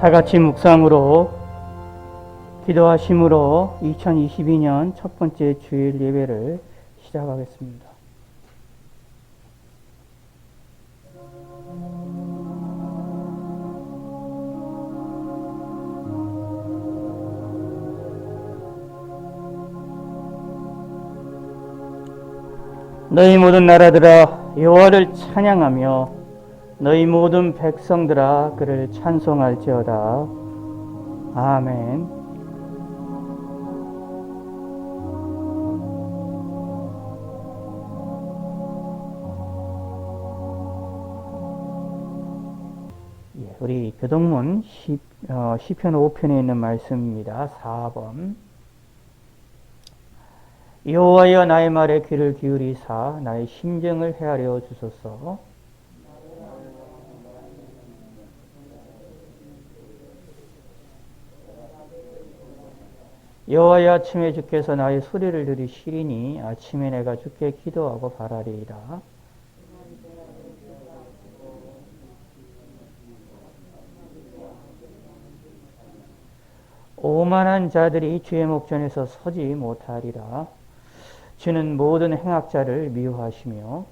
다 같이 묵상으로 기도하심으로 2022년 첫 번째 주일 예배를 시작하겠습니다. 너희 모든 나라들아 여호와를 찬양하며 너희 모든 백성들아 그를 찬송할지어다. 아멘. 우리 교동문 시편 5편에 있는 말씀입니다. 4번. 여호와여 나의 말에 귀를 기울이사 나의 심정을 헤아려 주소서. 여호와여 아침에 주께서 나의 소리를 들으시리니 아침에 내가 주께 기도하고 바라리이다. 오만한 자들이 주의 목전에서 서지 못하리라. 주는 모든 행악자를 미워하시며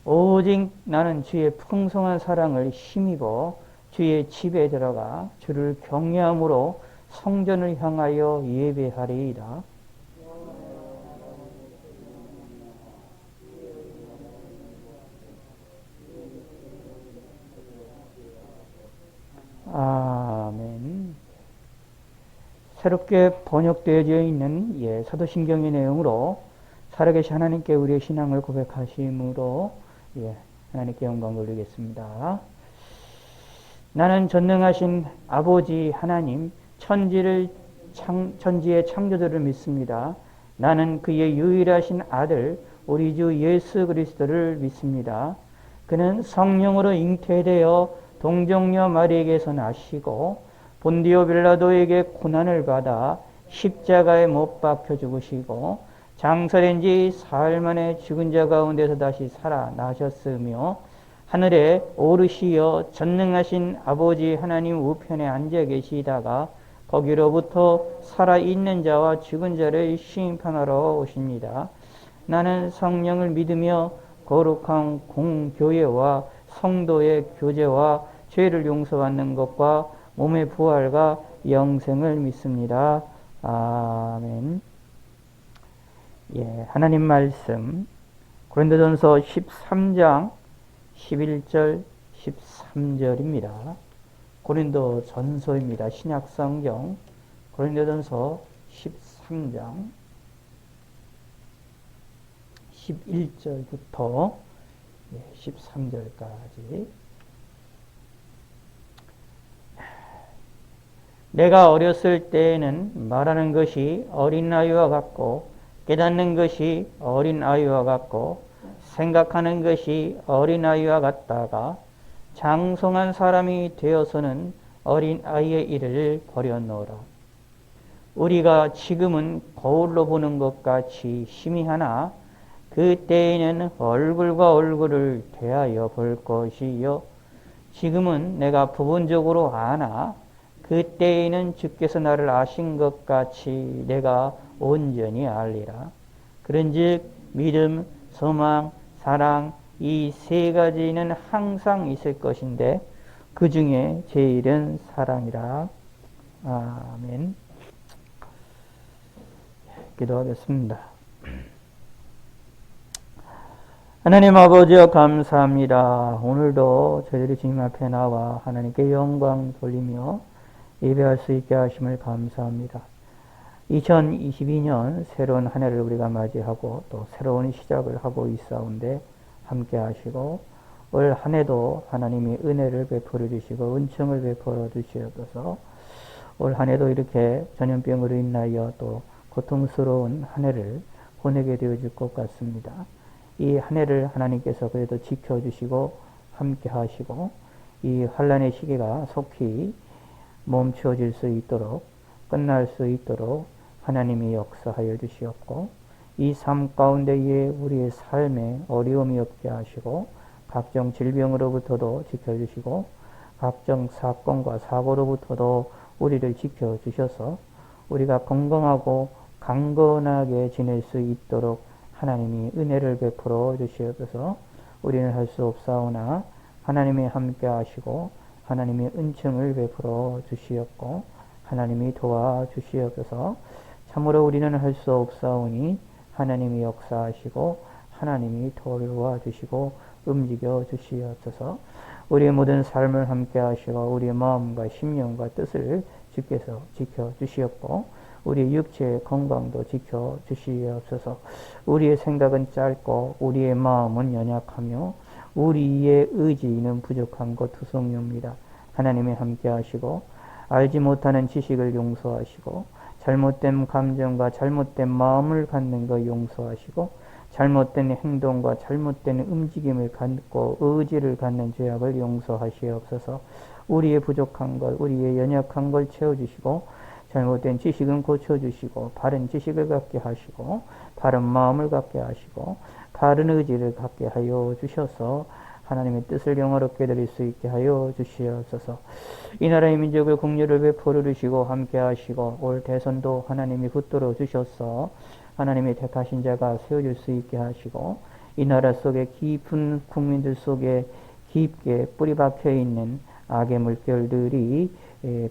오직 나는 주의 풍성한 사랑을 힘입어 주의 집에 들어가 주를 경외함으로 성전을 향하여 예배하리이다. 아멘. 새롭게 번역되어져 있는 사도신경의 내용으로 살아계신 하나님께 우리의 신앙을 고백하심으로 하나님께 영광 돌리겠습니다. 나는 전능하신 아버지 하나님, 천지의 창조주를 믿습니다. 나는 그의 유일하신 아들, 우리 주 예수 그리스도를 믿습니다. 그는 성령으로 잉태되어 동정녀 마리에게서 나시고 본디오 빌라도에게 고난을 받아 십자가에 못 박혀 죽으시고 장사된 지 사흘 만에 죽은 자 가운데서 다시 살아나셨으며 하늘에 오르시어 전능하신 아버지 하나님 우편에 앉아 계시다가 거기로부터 살아있는 자와 죽은 자를 심판하러 오십니다. 나는 성령을 믿으며 거룩한 공교회와 성도의 교제와 죄를 용서받는 것과 몸의 부활과 영생을 믿습니다. 아멘. 하나님 말씀 고린도전서 13장 11절 13절입니다. 고린도전서입니다. 신약성경 고린도전서 13장 11절부터 13절까지. 내가 어렸을 때에는 말하는 것이 어린아이와 같고 깨닫는 것이 어린아이와 같고 생각하는 것이 어린아이와 같다가 장성한 사람이 되어서는 어린아이의 일을 버려놓으라. 우리가 지금은 거울로 보는 것 같이 희미하나 그때에는 얼굴과 얼굴을 대하여 볼 것이요. 지금은 내가 부분적으로 아나 그때에는 주께서 나를 아신 것 같이 내가 온전히 알리라. 그런즉 믿음, 소망, 사랑 이 세 가지는 항상 있을 것인데 그 중에 제일은 사랑이라. 아멘. 기도하겠습니다. 하나님 아버지여 감사합니다. 오늘도 저희들이 주님 앞에 나와 하나님께 영광 돌리며 예배할 수 있게 하심을 감사합니다. 2022년 새로운 한 해를 우리가 맞이하고 또 새로운 시작을 하고 있사온데 함께 하시고 올 한 해도 하나님이 은혜를 베풀어 주시고 은총을 베풀어 주시옵소서. 올 한 해도 이렇게 전염병으로 인하여 또 고통스러운 한 해를 보내게 되어질 것 같습니다. 이 한 해를 하나님께서 그래도 지켜주시고 함께 하시고 이 환난의 시기가 속히 멈추어질 수 있도록 끝날 수 있도록 하나님이 역사하여 주시었고 이 삶 가운데에 우리의 삶에 어려움이 없게 하시고 각종 질병으로부터도 지켜주시고 각종 사건과 사고로부터도 우리를 지켜주셔서 우리가 건강하고 강건하게 지낼 수 있도록 하나님이 은혜를 베풀어 주시옵소서. 우리는 할 수 없사오나 하나님이 함께 하시고 하나님이 은총을 베풀어 주시옵고 하나님이 도와주시옵소서. 참으로 우리는 할 수 없사오니 하나님이 역사하시고 하나님이 도와주시고 움직여 주시옵소서. 우리의 모든 삶을 함께 하시고 우리의 마음과 심령과 뜻을 주께서 지켜 주시옵고 우리의 육체의 건강도 지켜 주시옵소서. 우리의 생각은 짧고 우리의 마음은 연약하며 우리의 의지는 부족한 것 투성이옵니다. 하나님이 함께 하시고 알지 못하는 지식을 용서하시고 잘못된 감정과 잘못된 마음을 갖는 것 용서하시고 잘못된 행동과 잘못된 움직임을 갖고 의지를 갖는 죄악을 용서하시옵소서. 우리의 부족한 것, 우리의 연약한 걸 채워주시고 잘못된 지식은 고쳐주시고 바른 지식을 갖게 하시고 바른 마음을 갖게 하시고 바른 의지를 갖게 하여 주셔서 하나님의 뜻을 영화롭게 드릴 수 있게 하여 주시옵소서. 이 나라의 민족을 국률을 베풀어 주시고 함께 하시고 올 대선도 하나님이 붙들어 주셔서 하나님의 택하신 자가 세워질 수 있게 하시고 이 나라 속에 깊은 국민들 속에 깊게 뿌리 박혀 있는 악의 물결들이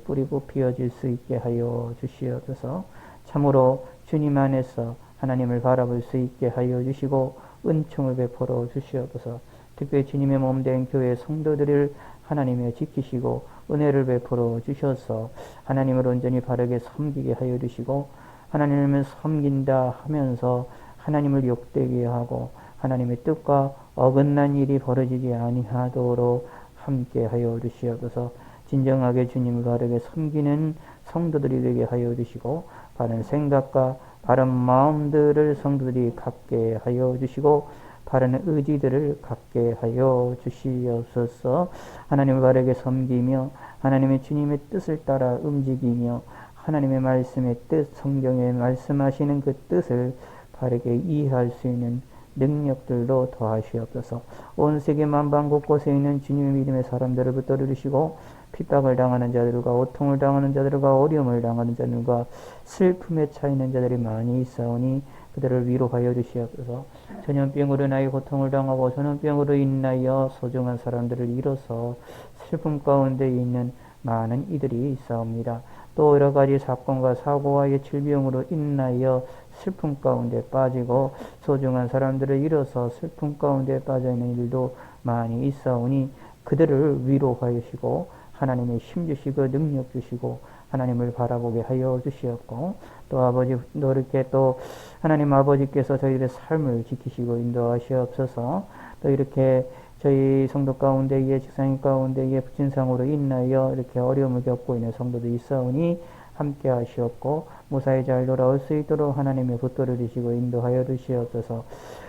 뿌리 뽑히어질 수 있게 하여 주시옵소서. 참으로 주님 안에서 하나님을 바라볼 수 있게 하여 주시고 은총을 베풀어 주시옵소서. 특별히 주님의 몸된 교회 성도들을 하나님이 지키시고 은혜를 베풀어 주셔서 하나님을 온전히 바르게 섬기게 하여 주시고 하나님을 섬긴다 하면서 하나님을 욕되게 하고 하나님의 뜻과 어긋난 일이 벌어지지 아니하도록 함께 하여 주시옵소서. 진정하게 주님을 바르게 섬기는 성도들이 되게 하여 주시고 바른 생각과 바른 마음들을 성도들이 갖게 하여 주시고 바른 의지들을 갖게 하여 주시옵소서. 하나님을 바르게 섬기며 하나님의 주님의 뜻을 따라 움직이며 하나님의 말씀의 뜻, 성경에 말씀하시는 그 뜻을 바르게 이해할 수 있는 능력들도 더하시옵소서. 온 세계 만방 곳곳에 있는 주님의 믿음의 사람들을 붙들어 주시고 핍박을 당하는 자들과 고통을 당하는 자들과 어려움을 당하는 자들과 슬픔에 차이는 자들이 많이 있사오니 그들을 위로하여 주시옵소서. 전염병으로 인하여 고통을 당하고 전염병으로 인하여 소중한 사람들을 잃어서 슬픔 가운데 있는 많은 이들이 있사옵니다. 또 여러 가지 사건과 사고와의 질병으로 인하여 슬픔 가운데 빠지고 소중한 사람들을 잃어서 슬픔 가운데 빠져있는 일도 많이 있사오니 그들을 위로하시고 하나님의 힘 주시고 능력 주시고 하나님을 바라보게 하여 주시옵고 또 아버지 또 이렇게 또 하나님 아버지께서 저희들의 삶을 지키시고 인도하시옵소서. 또 이렇게 저희 성도 가운데에 직장인 가운데에 부친상으로 인하여 이렇게 어려움을 겪고 있는 성도도 있사오니 함께 하시옵고 무사히 잘 돌아올 수 있도록 하나님이 붙들어 주시고 인도하여 주시옵소서.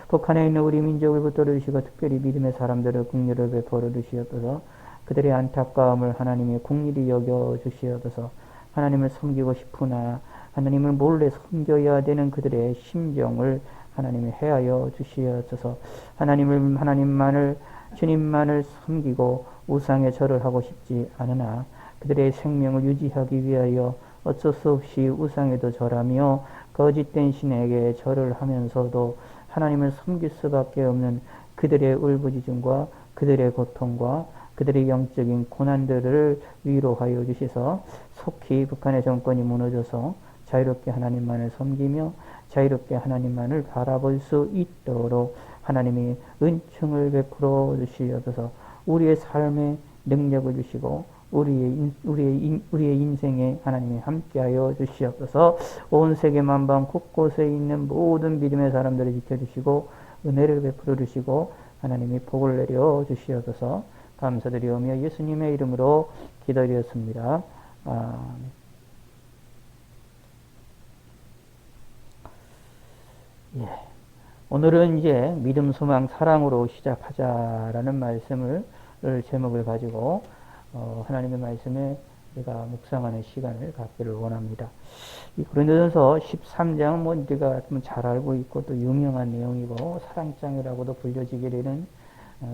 북한에 있는 우리 민족을 붙들어 주시고 특별히 믿음의 사람들을 국률을 베풀어 주시옵소서. 그들의 안타까움을 하나님이 국률이 여겨 주시옵소서. 하나님을 섬기고 싶으나 하나님을 몰래 섬겨야 되는 그들의 심정을 하나님이 헤아려 주시옵소서. 하나님만을 주님만을 섬기고 우상에 절을 하고 싶지 않으나 그들의 생명을 유지하기 위하여 어쩔 수 없이 우상에도 절하며 거짓된 신에게 절을 하면서도 하나님을 섬길 수밖에 없는 그들의 울부짖음과 그들의 고통과 그들의 영적인 고난들을 위로하여 주셔서 속히 북한의 정권이 무너져서 자유롭게 하나님만을 섬기며 자유롭게 하나님만을 바라볼 수 있도록 하나님이 은총을 베풀어 주시옵소서. 우리의 삶에 능력을 주시고 우리의 인생에 하나님이 함께하여 주시옵소서. 온 세계 만방 곳곳에 있는 모든 믿음의 사람들을 지켜주시고 은혜를 베풀어 주시고 하나님이 복을 내려 주시옵소서. 감사드리오며 예수님의 이름으로 기도드렸습니다. 예. 오늘은 이제 믿음, 소망, 사랑으로 시작하자라는 말씀을 제목을 가지고 하나님의 말씀에 우리가 묵상하는 시간을 갖기를 원합니다. 이 고린도전서 13장 뭐 우리가 잘 알고 있고 또 유명한 내용이고 사랑장이라고도 불려지게 되는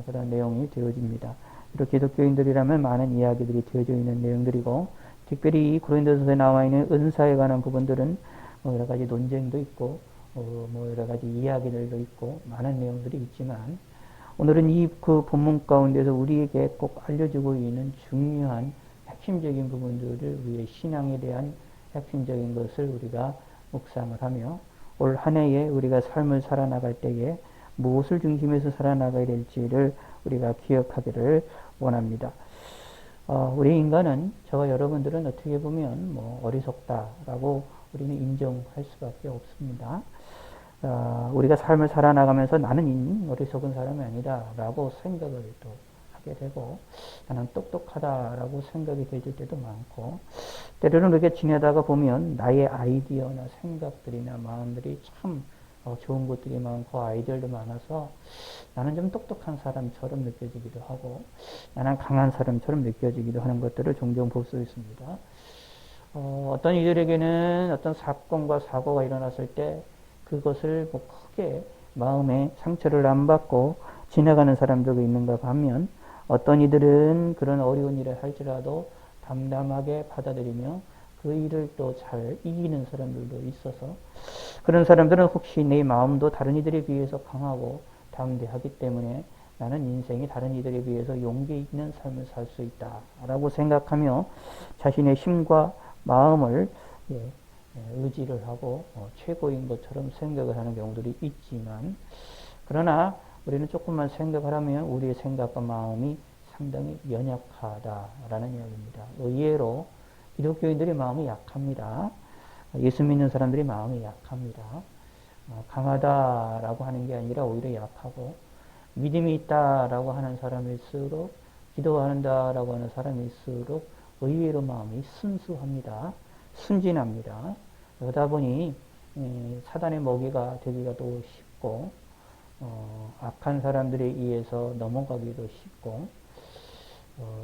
그런 내용이 되어집니다. 이렇게 기독교인들이라면 많은 이야기들이 되어져 있는 내용들이고, 특별히 이 고린도전서에 나와 있는 은사에 관한 부분들은 여러 가지 논쟁도 있고 뭐 여러 가지 이야기들도 있고 많은 내용들이 있지만, 오늘은 이 그 본문 가운데서 우리에게 꼭 알려주고 있는 중요한 핵심적인 부분들을, 우리의 신앙에 대한 핵심적인 것을 우리가 묵상을 하며 올 한 해에 우리가 삶을 살아나갈 때에 무엇을 중심에서 살아나가야 될지를 우리가 기억하기를 원합니다. 우리 인간은, 저와 여러분들은 어떻게 보면 뭐 어리석다라고 우리는 인정할 수밖에 없습니다. 우리가 삶을 살아나가면서 나는 어리석은 사람이 아니다 라고 생각을 또 하게 되고, 나는 똑똑하다라고 생각이 될 때도 많고, 때로는 이렇게 지내다가 보면 나의 아이디어나 생각들이나 마음들이 참 좋은 것들이 많고 아이디어도 많아서 나는 좀 똑똑한 사람처럼 느껴지기도 하고, 나는 강한 사람처럼 느껴지기도 하는 것들을 종종 볼 수 있습니다. 어떤 이들에게는 어떤 사건과 사고가 일어났을 때 그것을 뭐 크게 마음에 상처를 안 받고 지나가는 사람들도 있는가 하면, 어떤 이들은 그런 어려운 일을 할지라도 담담하게 받아들이며 그 일을 또 잘 이기는 사람들도 있어서, 그런 사람들은 혹시 내 마음도 다른 이들에 비해서 강하고 담대하기 때문에 나는 인생이 다른 이들에 비해서 용기 있는 삶을 살 수 있다라고 생각하며 자신의 힘과 마음을 의지를 하고 최고인 것처럼 생각을 하는 경우들이 있지만, 그러나 우리는 조금만 생각을 하면 우리의 생각과 마음이 상당히 연약하다라는 이야기입니다. 의외로 기독교인들의 마음이 약합니다. 예수 믿는 사람들이 마음이 약합니다. 강하다라고 하는 게 아니라 오히려 약하고, 믿음이 있다라고 하는 사람일수록, 기도한다라고 하는 사람일수록 의외로 마음이 순수합니다. 순진합니다. 그러다 보니 사단의 먹이가 되기가 더 쉽고, 악한 사람들에 의해서 넘어가기도 쉽고,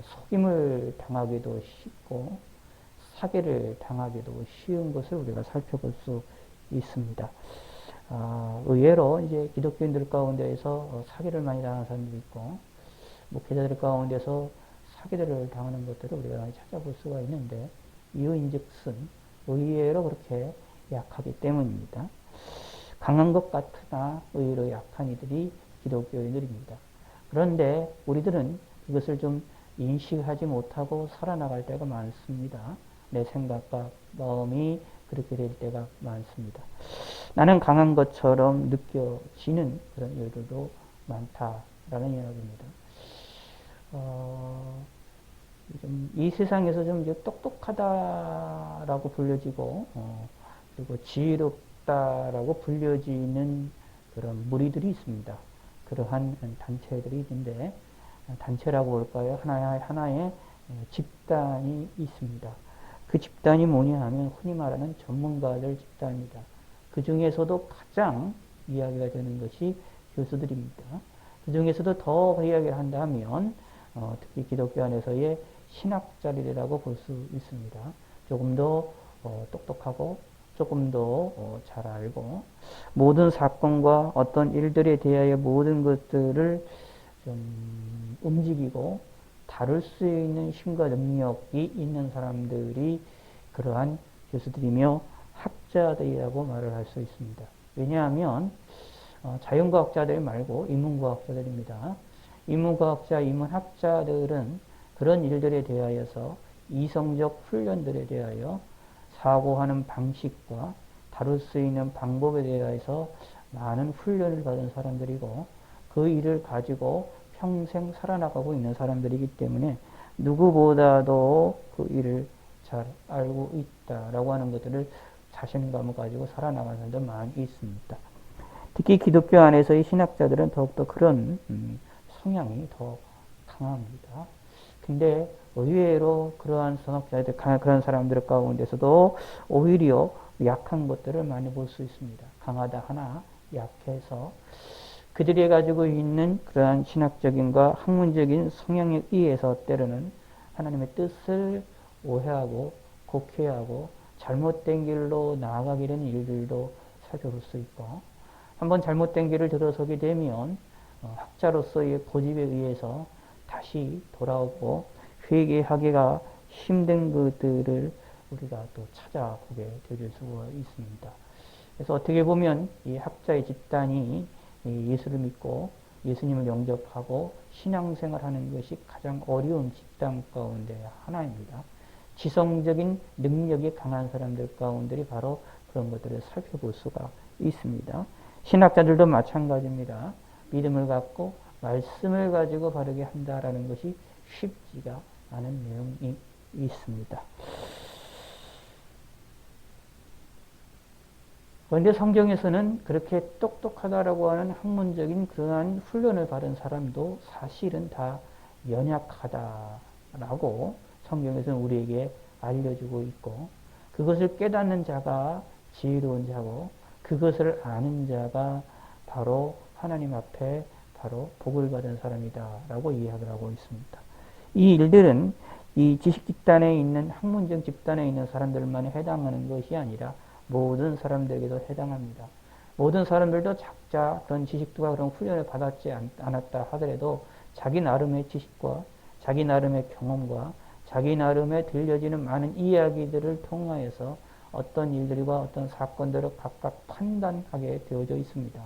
속임을 당하기도 쉽고, 사기를 당하기도 쉬운 것을 우리가 살펴볼 수 있습니다. 의외로 이제 기독교인들 가운데에서 사기를 많이 당하는 사람도 있고, 목회자들 가운데서 사기들을 당하는 것들을 우리가 많이 찾아볼 수가 있는데, 이유인즉슨 의외로 그렇게 약하기 때문입니다. 강한 것 같으나 의외로 약한 이들이 기독교인들입니다. 그런데 우리들은 이것을 좀 인식하지 못하고 살아나갈 때가 많습니다. 내 생각과 마음이 그렇게 될 때가 많습니다. 나는 강한 것처럼 느껴지는 그런 일들도 많다라는 이야기입니다. 이 세상에서 좀 똑똑하다라고 불려지고, 그리고 지혜롭다라고 불려지는 그런 무리들이 있습니다. 그러한 단체들이 있는데, 단체라고 볼까요? 하나의 집단이 있습니다. 그 집단이 뭐냐 하면 흔히 말하는 전문가들 집단입니다. 그 중에서도 가장 이야기가 되는 것이 교수들입니다. 그 중에서도 더 이야기를 한다면 특히 기독교 안에서의 신학자들이라고 볼 수 있습니다. 조금 더 똑똑하고 조금 더 잘 알고, 모든 사건과 어떤 일들에 대하여 모든 것들을 좀 움직이고 다룰 수 있는 힘과 능력이 있는 사람들이 그러한 교수들이며 학자들이라고 말을 할 수 있습니다. 왜냐하면 자연과학자들 말고 인문과학자들입니다. 인문과학자, 인문학자들은 그런 일들에 대하여서 이성적 훈련들에 대하여 사고하는 방식과 다룰 수 있는 방법에 대해서 많은 훈련을 받은 사람들이고, 그 일을 가지고 평생 살아나가고 있는 사람들이기 때문에 누구보다도 그 일을 잘 알고 있다라고 하는 것들을 자신감을 가지고 살아나가는 사람들 많이 있습니다. 특히 기독교 안에서의 신학자들은 더욱더 그런 성향이 더 강합니다. 근데 의외로 그러한 성학자들, 그런 사람들 가운데서도 오히려 약한 것들을 많이 볼 수 있습니다. 강하다 하나 약해서 그들이 가지고 있는 그러한 신학적인과 학문적인 성향에 의해서 때로는 하나님의 뜻을 오해하고 곡해하고 잘못된 길로 나아가게 되는 일들도 살펴볼 수 있고, 한번 잘못된 길을 들어서게 되면 학자로서의 고집에 의해서 다시 돌아오고 회개하기가 힘든 것들을 우리가 또 찾아보게 될 수가 있습니다. 그래서 어떻게 보면 이 학자의 집단이 예수를 믿고 예수님을 영접하고 신앙생활하는 것이 가장 어려운 집단 가운데 하나입니다. 지성적인 능력이 강한 사람들 가운데 바로 그런 것들을 살펴볼 수가 있습니다. 신학자들도 마찬가지입니다. 믿음을 갖고 말씀을 가지고 바르게 한다라는 것이 쉽지가 않은 내용이 있습니다. 그런데 성경에서는 그렇게 똑똑하다라고 하는 학문적인 그러한 훈련을 받은 사람도 사실은 다 연약하다라고 성경에서는 우리에게 알려주고 있고, 그것을 깨닫는 자가 지혜로운 자고, 그것을 아는 자가 바로 하나님 앞에 바로 복을 받은 사람이다라고 이야기를 하고 있습니다. 이 일들은 이 지식 집단에 있는 학문적 집단에 있는 사람들만 해당하는 것이 아니라 모든 사람들에게도 해당합니다. 모든 사람들도 각자 그런 지식과 그런 훈련을 받았지 않았다 하더라도 자기 나름의 지식과 자기 나름의 경험과 자기 나름의 들려지는 많은 이야기들을 통하여서 어떤 일들과 어떤 사건들을 각각 판단하게 되어져 있습니다.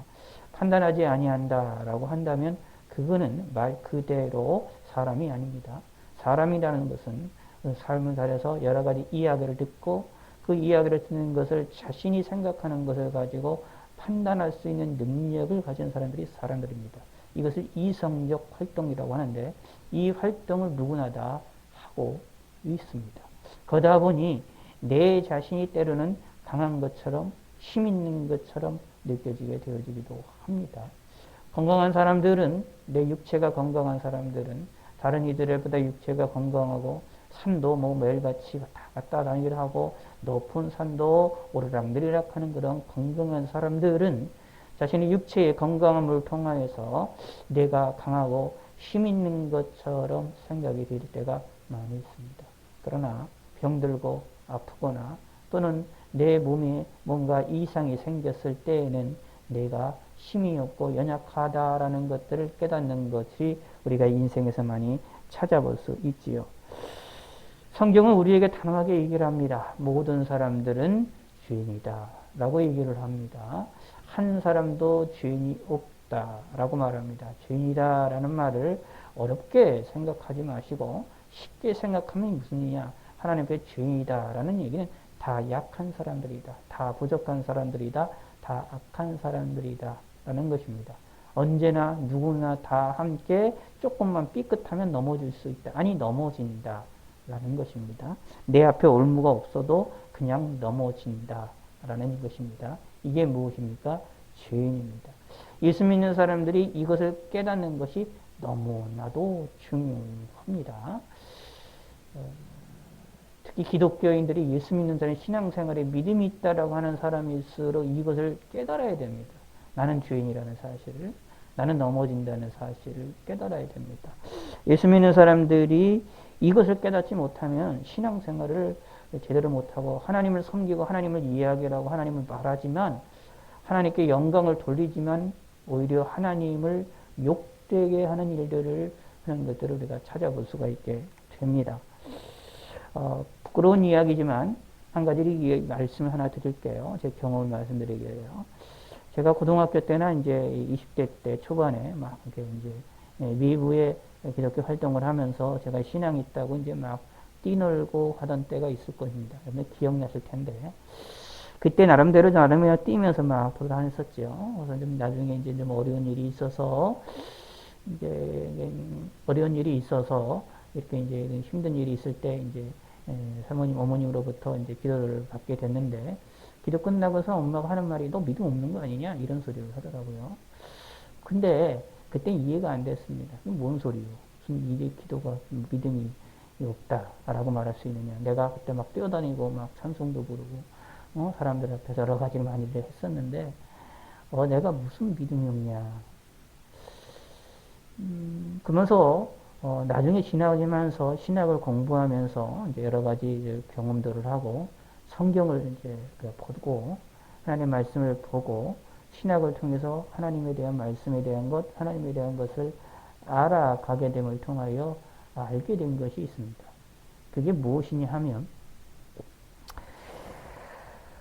판단하지 아니한다라고 한다면 그거는 말 그대로 사람이 아닙니다. 사람이라는 것은 삶을 살아서 여러 가지 이야기를 듣고 그 이야기를 듣는 것을 자신이 생각하는 것을 가지고 판단할 수 있는 능력을 가진 사람들이 사람들입니다. 이것을 이성적 활동이라고 하는데 이 활동을 누구나 다 하고 있습니다. 그러다 보니 내 자신이 때로는 강한 것처럼 힘 있는 것처럼 느껴지게 되어지기도 합니다. 건강한 사람들은, 내 육체가 건강한 사람들은 다른 이들보다 육체가 건강하고 산도 매일같이 갔다 다니기를 하고 높은 산도 오르락내리락 하는 그런 건강한 사람들은 자신의 육체의 건강함을 통하여서 내가 강하고 힘 있는 것처럼 생각이 될 때가 많이 있습니다. 그러나 병들고 아프거나 또는 내 몸에 뭔가 이상이 생겼을 때에는 내가 힘이 없고 연약하다라는 것들을 깨닫는 것이 우리가 인생에서 많이 찾아볼 수 있지요. 성경은 우리에게 단호하게 얘기를 합니다. 모든 사람들은 죄인이다 라고 얘기를 합니다. 한 사람도 죄인이 없다 라고 말합니다. 죄인이다 라는 말을 어렵게 생각하지 마시고 쉽게 생각하면 무슨 일이냐. 하나님 앞에 죄인이다 라는 얘기는 다 약한 사람들이다. 다 부족한 사람들이다. 다 악한 사람들이다 라는 것입니다. 언제나 누구나 다 함께 조금만 삐끗하면 넘어질 수 있다. 아니 넘어진다 라는 것입니다. 내 앞에 올무가 없어도 그냥 넘어진다 라는 것입니다. 이게 무엇입니까? 죄인입니다. 예수 믿는 사람들이 이것을 깨닫는 것이 너무나도 중요합니다. 특히 기독교인들이 예수 믿는 사람이 신앙생활에 믿음이 있다라고 하는 사람일수록 이것을 깨달아야 됩니다. 나는 죄인이라는 사실을, 나는 넘어진다는 사실을 깨달아야 됩니다. 예수 믿는 사람들이 이것을 깨닫지 못하면 신앙생활을 제대로 못하고 하나님을 섬기고 하나님을 이야기하고 하나님을 말하지만 하나님께 영광을 돌리지만 오히려 하나님을 욕되게 하는 일들을 하는 것들을 우리가 찾아볼 수가 있게 됩니다. 부끄러운 이야기지만 한 가지 말씀을 하나 드릴게요. 제 경험을 말씀드리게요. 제가 고등학교 때나 이제 20대 때 초반에 막 이렇게 이제 미부에 기독교 활동을 하면서 제가 신앙이 있다고 이제 막 뛰놀고 하던 때가 있을 것입니다. 기억나실 텐데. 그때 나름대로 뛰면서 막 돌아다녔었죠. 그래서 좀 나중에 이제 좀 어려운 일이 있어서 이렇게 이제 힘든 일이 있을 때 이제 사모님, 어머님으로부터 이제 기도를 받게 됐는데 기도 끝나고서 엄마가 하는 말이 너 믿음 없는 거 아니냐? 이런 소리를 하더라고요. 근데 그때 이해가 안 됐습니다. 이게 뭔 소리요? 무슨 이게 기도가 믿음이 없다라고 말할 수 있느냐. 내가 그때 막 뛰어다니고 막 찬송도 부르고 사람들 앞에서 여러 가지를 많이 했었는데 내가 무슨 믿음이 없냐. 그러면서 나중에 지나가면서 신학을 공부하면서 이제 여러 가지 이제 경험들을 하고 성경을 이제 보고 하나님의 말씀을 보고 신학을 통해서 하나님에 대한 말씀에 대한 것, 하나님에 대한 것을 알아가게 됨을 통하여 알게 된 것이 있습니다. 그게 무엇이냐 하면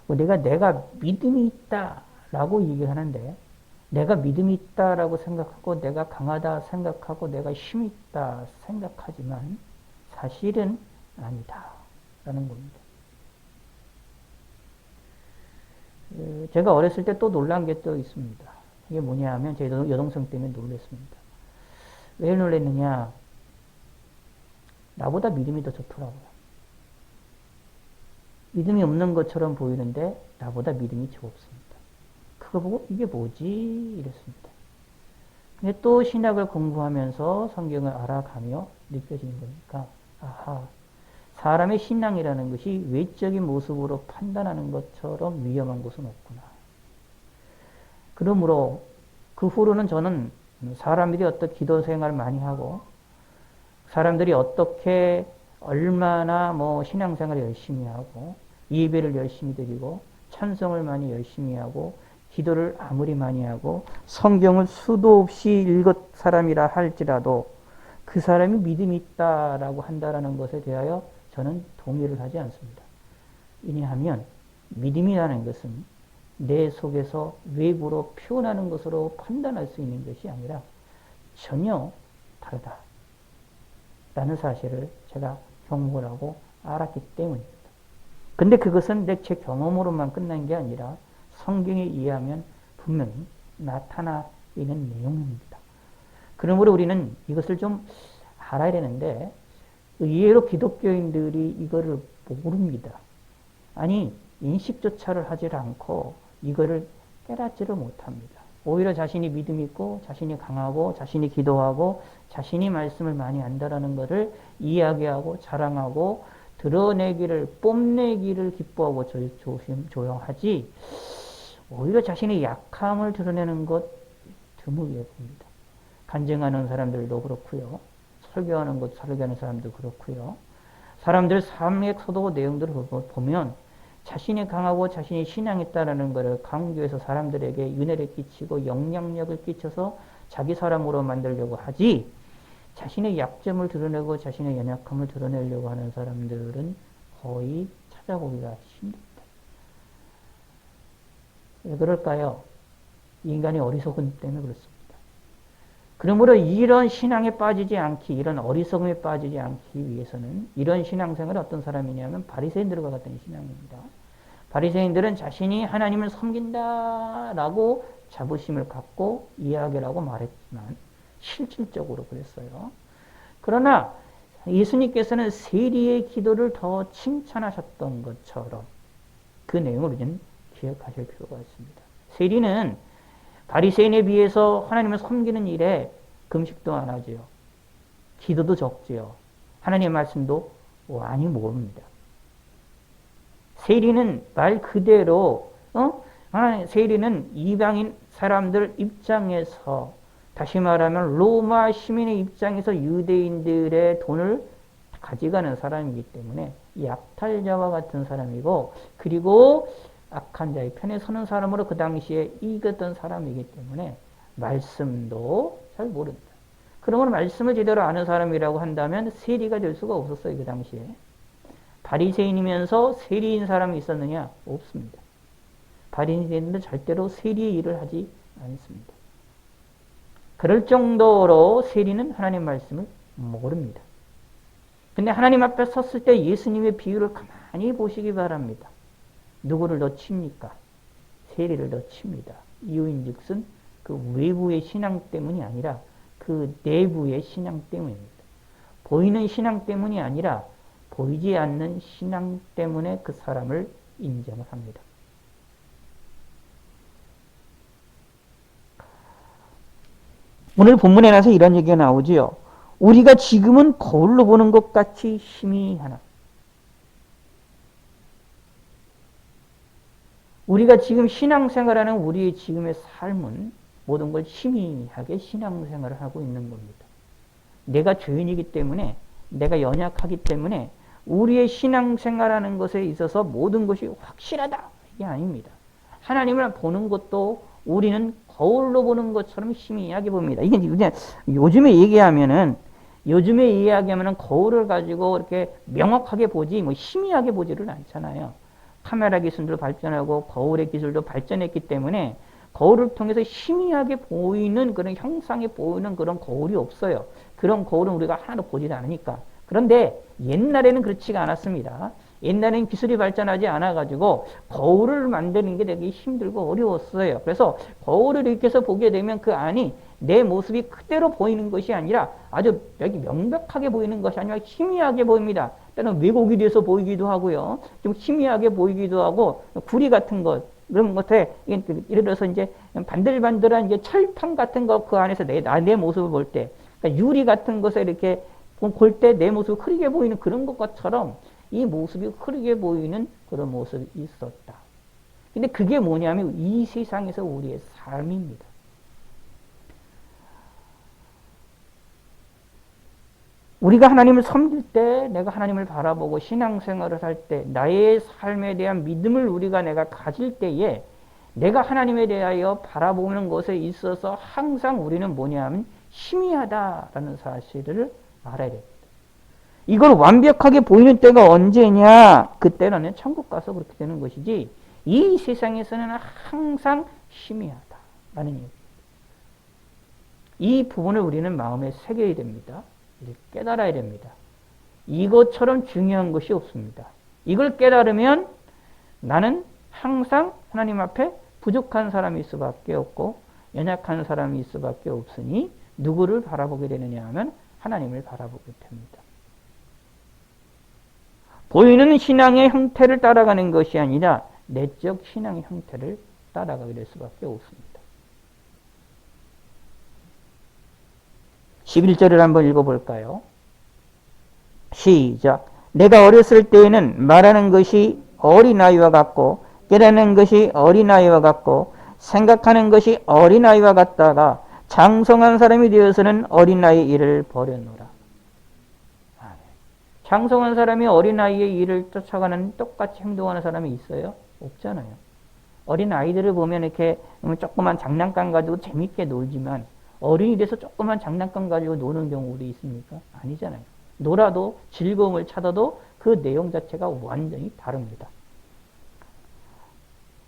내가 믿음이 있다라고 얘기를 하는데 내가 믿음이 있다라고 생각하고 내가 강하다 생각하고 내가 힘이 있다 생각하지만 사실은 아니다라는 겁니다. 제가 어렸을 때 또 놀란 게 또 있습니다. 이게 뭐냐 하면 제 여동생 때문에 놀랐습니다. 왜 놀랐느냐? 나보다 믿음이 더 좋더라고요. 믿음이 없는 것처럼 보이는데 나보다 믿음이 적습니다. 그거 보고 이게 뭐지? 이랬습니다. 근데 또 신학을 공부하면서 성경을 알아가며 느껴지는 거니까 아하, 사람의 신앙이라는 것이 외적인 모습으로 판단하는 것처럼 위험한 것은 없구나. 그러므로 그 후로는 저는 사람들이 어떤 기도 생활을 많이 하고 사람들이 어떻게 얼마나 신앙생활을 열심히 하고 예배를 열심히 드리고 찬송을 많이 열심히 하고 기도를 아무리 많이 하고 성경을 수도 없이 읽은 사람이라 할지라도 그 사람이 믿음이 있다라고 한다라는 것에 대하여 저는 동의를 하지 않습니다. 왜냐하면 믿음이라는 것은 내 속에서 외부로 표현하는 것으로 판단할 수 있는 것이 아니라 전혀 다르다. 라는 사실을 제가 경험을 하고 알았기 때문입니다. 근데 그것은 제 경험으로만 끝난 게 아니라 성경에 의하면 분명히 나타나 있는 내용입니다. 그러므로 우리는 이것을 좀 알아야 되는데 의외로 기독교인들이 이거를 모릅니다. 아니 인식조차를 하지 않고 이거를 깨닫지를 못합니다. 오히려 자신이 믿음이 있고 자신이 강하고 자신이 기도하고 자신이 말씀을 많이 안다라는 것을 이야기하고 자랑하고 드러내기를 뽐내기를 기뻐하고 조용하지 오히려 자신의 약함을 드러내는 것 드물게 봅니다. 간증하는 사람들도 그렇고요. 설교하는 사람도 그렇고요. 사람들 삶의 서도 내용들을 보면 자신이 강하고 자신이 신앙이 있다는 것을 강조해서 사람들에게 윤회를 끼치고 영향력을 끼쳐서 자기 사람으로 만들려고 하지 자신의 약점을 드러내고 자신의 연약함을 드러내려고 하는 사람들은 거의 찾아보기가 힘듭니다. 왜 그럴까요? 인간이 어리석은 때문에 그렇습니다. 그러므로 이런 신앙에 빠지지 않기, 이런 어리석음에 빠지지 않기 위해서는 이런 신앙생활은 어떤 사람이냐면 바리새인들과 같은 신앙입니다. 바리새인들은 자신이 하나님을 섬긴다라고 자부심을 갖고 이야기를 하고 말했지만 실질적으로 그랬어요. 그러나 예수님께서는 세리의 기도를 더 칭찬하셨던 것처럼 그 내용을 우리는 기억하실 필요가 있습니다. 세리는 바리새인에 비해서 하나님을 섬기는 일에 금식도 안 하지요. 기도도 적지요. 하나님의 말씀도 많이 모릅니다. 세리는 말 그대로 세리는 이방인 사람들 입장에서 다시 말하면 로마 시민의 입장에서 유대인들의 돈을 가져가는 사람이기 때문에 약탈자와 같은 사람이고 그리고 악한 자의 편에 서는 사람으로 그 당시에 이겼던 사람이기 때문에 말씀도 잘 모릅니다. 그러면 말씀을 제대로 아는 사람이라고 한다면 세리가 될 수가 없었어요. 그 당시에. 바리새인이면서 세리인 사람이 있었느냐? 없습니다. 바리새인들은 절대로 세리의 일을 하지 않습니다. 그럴 정도로 세리는 하나님 말씀을 모릅니다. 근데 하나님 앞에 섰을 때 예수님의 비유를 가만히 보시기 바랍니다. 누구를 더 칩니까? 세리를 더 칩니다. 이유인즉슨 그 외부의 신앙 때문이 아니라 그 내부의 신앙 때문입니다. 보이는 신앙 때문이 아니라 보이지 않는 신앙 때문에 그 사람을 인정을 합니다. 오늘 본문에 나서 이런 얘기가 나오지요. 우리가 지금은 거울로 보는 것 같이 희미하나. 우리가 지금 신앙생활하는 우리의 지금의 삶은 모든 걸 희미하게 신앙생활을 하고 있는 겁니다. 내가 죄인이기 때문에, 내가 연약하기 때문에 우리의 신앙생활하는 것에 있어서 모든 것이 확실하다, 이게 아닙니다. 하나님을 보는 것도 우리는 거울로 보는 것처럼 희미하게 봅니다. 이게 그냥 요즘에 얘기하면은 거울을 가지고 이렇게 명확하게 보지 뭐 희미하게 보지를 않잖아요. 카메라 기술도 발전하고 거울의 기술도 발전했기 때문에 거울을 통해서 희미하게 보이는 그런 형상이 보이는 그런 거울이 없어요. 그런 거울은 우리가 하나도 보지도 않으니까. 그런데 옛날에는 그렇지가 않았습니다. 옛날에는 기술이 발전하지 않아가지고 거울을 만드는 게 되게 힘들고 어려웠어요. 그래서 거울을 이렇게 해서 보게 되면 그 안이 내 모습이 그대로 보이는 것이 아니라 아주 여기 명백하게 보이는 것이 아니라 희미하게 보입니다. 때는 왜곡이 돼서 보이기도 하고요. 좀 희미하게 보이기도 하고 구리 같은 것 그런 것에 예를 들어서 이제 반들반들한 이제 철판 같은 거 그 안에서 내 모습을 볼 때, 그러니까 유리 같은 것에 이렇게 볼 때 내 모습이 흐리게 보이는 그런 것처럼 이 모습이 흐리게 보이는 그런 모습이 있었다. 근데 그게 뭐냐면 이 세상에서 우리의 삶입니다. 우리가 하나님을 섬길 때, 내가 하나님을 바라보고 신앙생활을 할 때, 나의 삶에 대한 믿음을 내가 가질 때에 내가 하나님에 대하여 바라보는 것에 있어서 항상 우리는 뭐냐 하면 희미하다라는 사실을 알아야 됩니다. 이걸 완벽하게 보이는 때가 언제냐? 그때는 천국 가서 그렇게 되는 것이지 이 세상에서는 항상 희미하다라는 얘기입니다. 이 부분을 우리는 마음에 새겨야 됩니다. 깨달아야 됩니다. 이것처럼 중요한 것이 없습니다. 이걸 깨달으면 나는 항상 하나님 앞에 부족한 사람이 있을 수밖에 없고 연약한 사람이 있을 수밖에 없으니 누구를 바라보게 되느냐 하면 하나님을 바라보게 됩니다. 보이는 신앙의 형태를 따라가는 것이 아니라 내적 신앙의 형태를 따라가게 될 수밖에 없습니다. 11절을 한번 읽어볼까요? 시작. 내가 어렸을 때에는 말하는 것이 어린아이와 같고 깨닫는 것이 어린아이와 같고 생각하는 것이 어린아이와 같다가 장성한 사람이 되어서는 어린아이의 일을 버렸노라. 장성한 사람이 어린아이의 일을 쫓아가는 똑같이 행동하는 사람이 있어요? 없잖아요. 어린아이들을 보면 이렇게 조그만 장난감 가지고 재밌게 놀지만 어른이 돼서 조그만 장난감 가지고 노는 경우도 있습니까? 아니잖아요. 놀아도 즐거움을 찾아도 그 내용 자체가 완전히 다릅니다.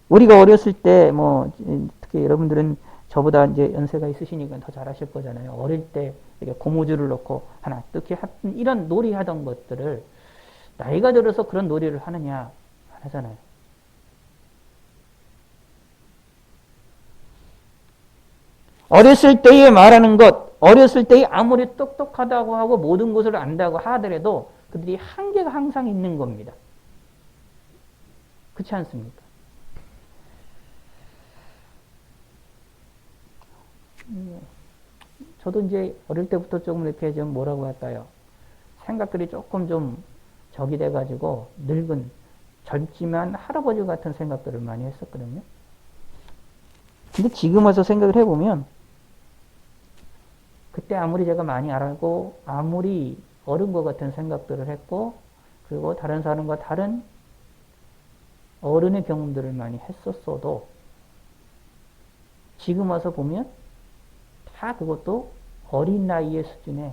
우리가 어렸을 때 특히 여러분들은 저보다 이제 연세가 있으시니까 더 잘하실 거잖아요. 어릴 때 이렇게 고무줄을 넣고 하나 이렇게 이런 놀이 하던 것들을 나이가 들어서 그런 놀이를 하느냐 안 하잖아요. 어렸을 때에 말하는 것, 어렸을 때에 아무리 똑똑하다고 하고 모든 것을 안다고 하더라도 그들이 한계가 항상 있는 겁니다. 그렇지 않습니까? 저도 이제 어릴 때부터 조금 이렇게 좀 뭐라고 할까요? 생각들이 조금 좀 적이 돼가지고 늙은 젊지만 할아버지 같은 생각들을 많이 했었거든요. 근데 지금 와서 생각을 해보면 그때 아무리 제가 많이 알고 아무리 어른과 같은 생각들을 했고 그리고 다른 사람과 다른 어른의 경험들을 많이 했었어도 지금 와서 보면 다 그것도 어린 나이의 수준에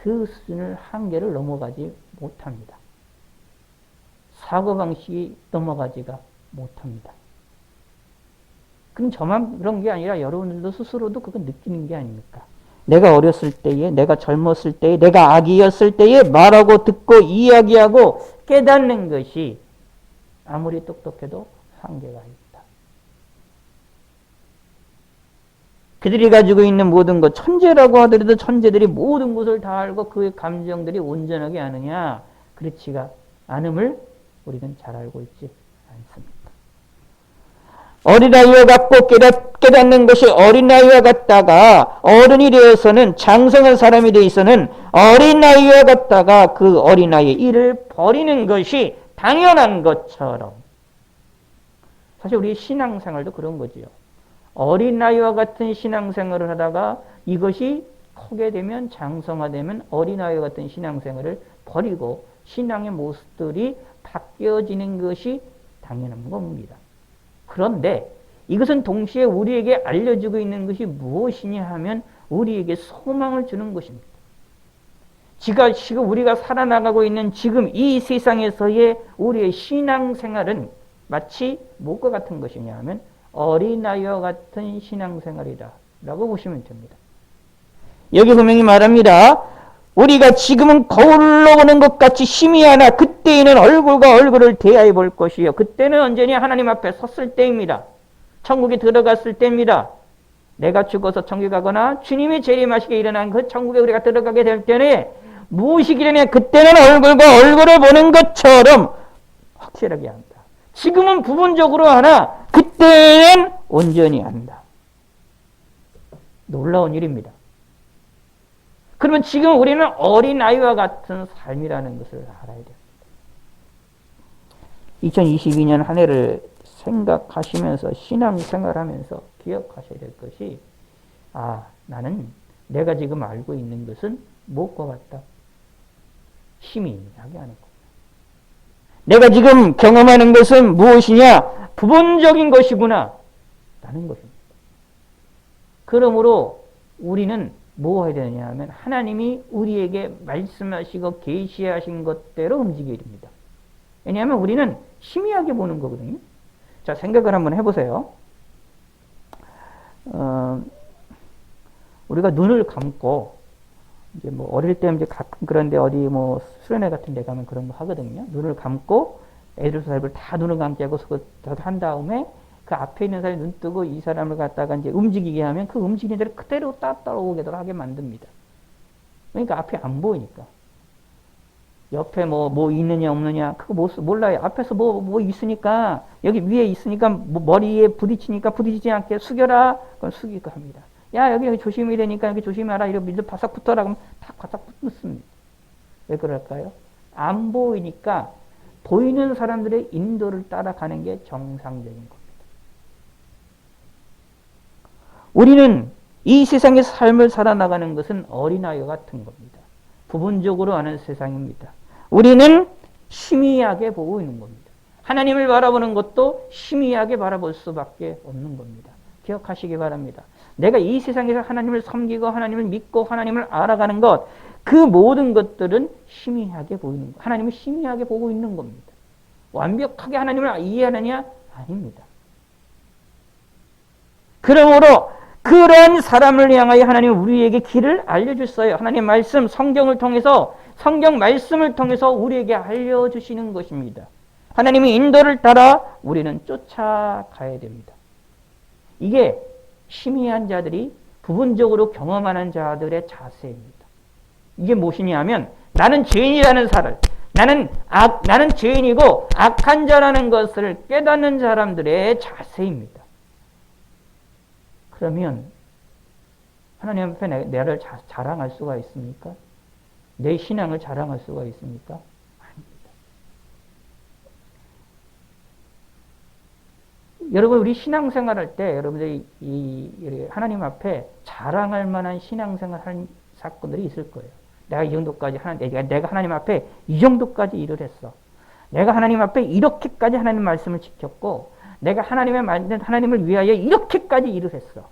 그 수준을 한계를 넘어가지 못합니다. 사고방식이 넘어가지가 못합니다. 그럼 저만 그런 게 아니라 여러분들도 스스로도 그거 느끼는 게 아닙니까? 내가 어렸을 때에, 내가 젊었을 때에, 내가 아기였을 때에 말하고 듣고 이야기하고 깨닫는 것이 아무리 똑똑해도 한계가 있다. 그들이 가지고 있는 모든 것, 천재라고 하더라도 천재들이 모든 것을 다 알고 그의 감정들이 온전하게 아느냐? 그렇지가 않음을 우리는 잘 알고 있지 않습니다. 어린아이와 같고 깨닫는 것이 어린아이와 같다가 어른이 되어서는 장성한 사람이 되어서는 어린아이와 같다가 그 어린아이의 일을 버리는 것이 당연한 것처럼 사실 우리 신앙생활도 그런 거지요. 어린아이와 같은 신앙생활을 하다가 이것이 크게 되면 장성화되면 어린아이와 같은 신앙생활을 버리고 신앙의 모습들이 바뀌어지는 것이 당연한 겁니다. 그런데 이것은 동시에 우리에게 알려주고 있는 것이 무엇이냐 하면 우리에게 소망을 주는 것입니다. 지금 우리가 살아나가고 있는 지금 이 세상에서의 우리의 신앙생활은 마치 무엇과 같은 것이냐 하면 어린아이와 같은 신앙생활이다 라고 보시면 됩니다. 여기 분명히 말합니다. 우리가 지금은 거울로 보는 것 같이 희미하나 그때에는 얼굴과 얼굴을 대하여 볼 것이요. 그때는 언제니 하나님 앞에 섰을 때입니다. 천국에 들어갔을 때입니다. 내가 죽어서 천국에 가거나 주님이 재림하시게 일어난 그 천국에 우리가 들어가게 될 때는 무엇이 기려냐? 그때는 얼굴과 얼굴을 보는 것처럼 확실하게 한다. 지금은 부분적으로 하나 그때는 온전히 한다. 놀라운 일입니다. 그러면 지금 우리는 어린아이와 같은 삶이라는 것을 알아야 됩니다. 2022년 한 해를 생각하시면서 신앙생활하면서 기억하셔야 될 것이 나는 내가 지금 알고 있는 것은 무엇과 같다? 희미하게 하는 겁니다. 내가 지금 경험하는 것은 무엇이냐? 부분적인 것이구나 라는 것입니다. 그러므로 우리는 뭐 해야 되느냐 하면 하나님이 우리에게 말씀하시고 계시하신 것대로 움직여야 됩니다. 왜냐하면 우리는 희미하게 보는 거거든요. 자, 생각을 한번 해보세요. 우리가 눈을 감고 이제 뭐 어릴 때 이제 가끔 그런데 어디 뭐 수련회 같은 데 가면 그런 거 하거든요. 눈을 감고 애들 사람을 다 눈을 감게 하고 한 다음에 그 앞에 있는 사람이 눈 뜨고 이 사람을 갖다가 이제 움직이게 하면 그 움직이는 대로 그대로 따라오게 하게 만듭니다. 그러니까 앞에 안 보이니까. 옆에 뭐 있느냐 없느냐 그거 몰라요. 앞에서 뭐 있으니까 여기 위에 있으니까 뭐 머리에 부딪히니까 부딪히지 않게 숙여라. 그건 숙이고 합니다. 야 여기 조심해야 되니까 여기 조심하라. 이러면 밀도 바싹 붙어라. 그러면 탁 바싹 붙습니다. 왜 그럴까요? 안 보이니까 보이는 사람들의 인도를 따라가는 게 정상적인 겁니다. 우리는 이 세상의 삶을 살아나가는 것은 어린아이와 같은 겁니다. 부분적으로 하는 세상입니다. 우리는 희미하게 보고 있는 겁니다. 하나님을 바라보는 것도 희미하게 바라볼 수밖에 없는 겁니다. 기억하시기 바랍니다. 내가 이 세상에서 하나님을 섬기고 하나님을 믿고 하나님을 알아가는 것, 그 모든 것들은 희미하게 보이는 것, 하나님을 희미하게 보고 있는 겁니다. 완벽하게 하나님을 이해하느냐? 아닙니다. 그러므로 그런 사람을 향하여 하나님은 우리에게 길을 알려주셨어요. 하나님 말씀, 성경 말씀을 통해서 우리에게 알려주시는 것입니다. 하나님의 인도를 따라 우리는 쫓아가야 됩니다. 이게 희미한 자들이 부분적으로 경험하는 자들의 자세입니다. 이게 무엇이냐 하면 나는 죄인이라는 나는 죄인이고 악한 자라는 것을 깨닫는 사람들의 자세입니다. 그러면 하나님 앞에 나를 자랑할 수가 있습니까? 내 신앙을 자랑할 수가 있습니까? 아닙니다. 여러분 우리 신앙생활할 때 여러분들이 하나님 앞에 자랑할 만한 신앙생활 한 사건들이 있을 거예요. 내가 이 정도까지 내가 하나님 앞에 이 정도까지 일을 했어. 내가 하나님 앞에 이렇게까지 하나님 말씀을 지켰고 내가 하나님을 위하여 이렇게까지 일을 했어.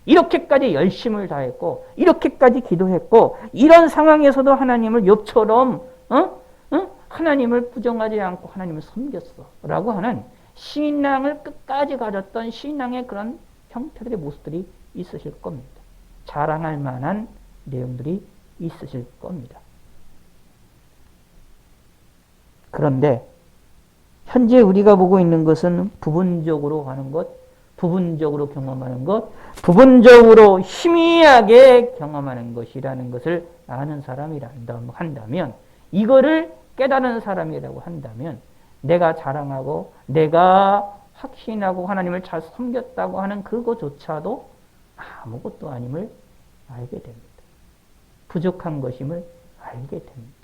이렇게까지 열심을 다했고 이렇게까지 기도했고 이런 상황에서도 하나님을 욥처럼 하나님을 부정하지 않고 하나님을 섬겼어 라고 하는 신앙을 끝까지 가졌던 신앙의 그런 형태들의 모습들이 있으실 겁니다. 자랑할 만한 내용들이 있으실 겁니다. 그런데 현재 우리가 보고 있는 것은 부분적으로 하는 것, 부분적으로 경험하는 것, 부분적으로 희미하게 경험하는 것이라는 것을 아는 사람이란다 한다면, 이거를 깨달은 사람이라고 한다면 내가 자랑하고 내가 확신하고 하나님을 잘 섬겼다고 하는 그거조차도 아무것도 아님을 알게 됩니다. 부족한 것임을 알게 됩니다.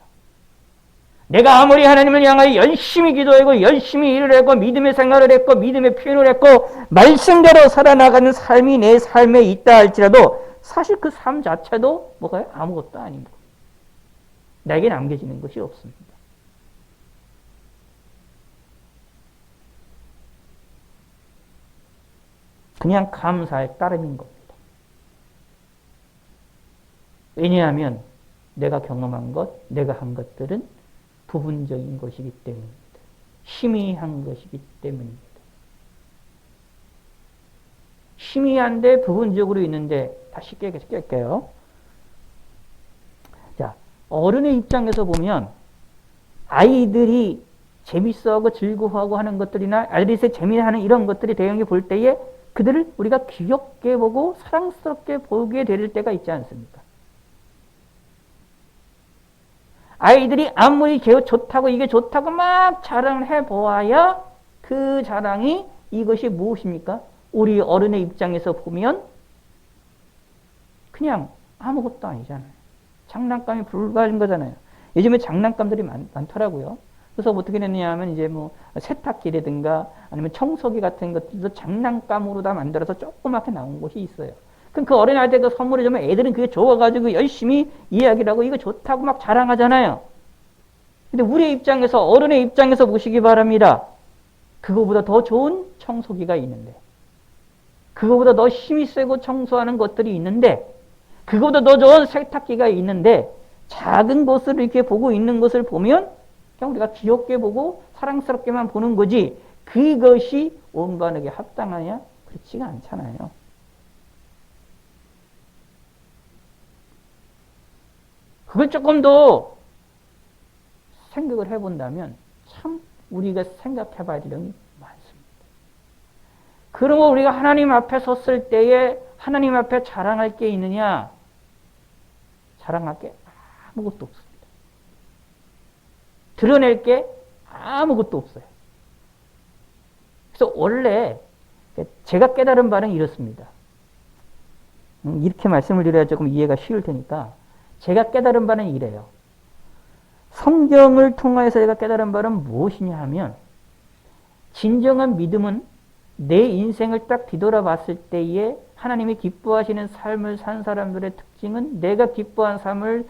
내가 아무리 하나님을 향하여 열심히 기도하고 열심히 일을 했고 믿음의 생활을 했고 믿음의 표현을 했고 말씀대로 살아나가는 삶이 내 삶에 있다 할지라도 사실 그 삶 자체도 뭐가요? 아무것도 아닙니다. 내게 남겨지는 것이 없습니다. 그냥 감사의 따름인 겁니다. 왜냐하면 내가 경험한 것, 내가 한 것들은 부분적인 것이기 때문입니다. 희미한 것이기 때문입니다. 희미한데 부분적으로 있는데 다시 깰게요. 자, 어른의 입장에서 보면 아이들이 재밌어하고 즐거워하고 하는 것들이나 아이들이 재미하는 이런 것들이 대형이 볼 때에 그들을 우리가 귀엽게 보고 사랑스럽게 보게 될 때가 있지 않습니까? 아이들이 아무리 좋다고 이게 좋다고 막 자랑을 해보아야 그 자랑이 이것이 무엇입니까? 우리 어른의 입장에서 보면 그냥 아무것도 아니잖아요. 장난감이 불과한 거잖아요. 요즘에 장난감들이 많더라고요. 그래서 어떻게 됐냐 하면 이제 뭐 세탁기라든가 아니면 청소기 같은 것들도 장난감으로 다 만들어서 조그맣게 나온 곳이 있어요. 그럼 그 어린아이들 그 선물을 주면 애들은 그게 좋아가지고 열심히 이야기를 하고 이거 좋다고 막 자랑하잖아요. 근데 우리의 입장에서, 어른의 입장에서 보시기 바랍니다. 그거보다 더 좋은 청소기가 있는데, 그거보다 더 힘이 세고 청소하는 것들이 있는데, 그거보다 더 좋은 세탁기가 있는데, 작은 것을 이렇게 보고 있는 것을 보면 그냥 우리가 귀엽게 보고 사랑스럽게만 보는 거지, 그것이 원반에게 합당하냐? 그렇지가 않잖아요. 그걸 조금 더 생각을 해본다면 참 우리가 생각해 봐야 될 점이 많습니다. 그러면 우리가 하나님 앞에 섰을 때에 하나님 앞에 자랑할 게 있느냐? 자랑할 게 아무것도 없습니다. 드러낼 게 아무것도 없어요. 그래서 원래 제가 깨달은 바는 이렇습니다. 이렇게 말씀을 드려야 조금 이해가 쉬울 테니까 제가 깨달은 바는 이래요. 성경을 통해서 제가 깨달은 바는 무엇이냐 하면 진정한 믿음은 내 인생을 딱 뒤돌아봤을 때에 하나님이 기뻐하시는 삶을 산 사람들의 특징은 내가 기뻐한 삶을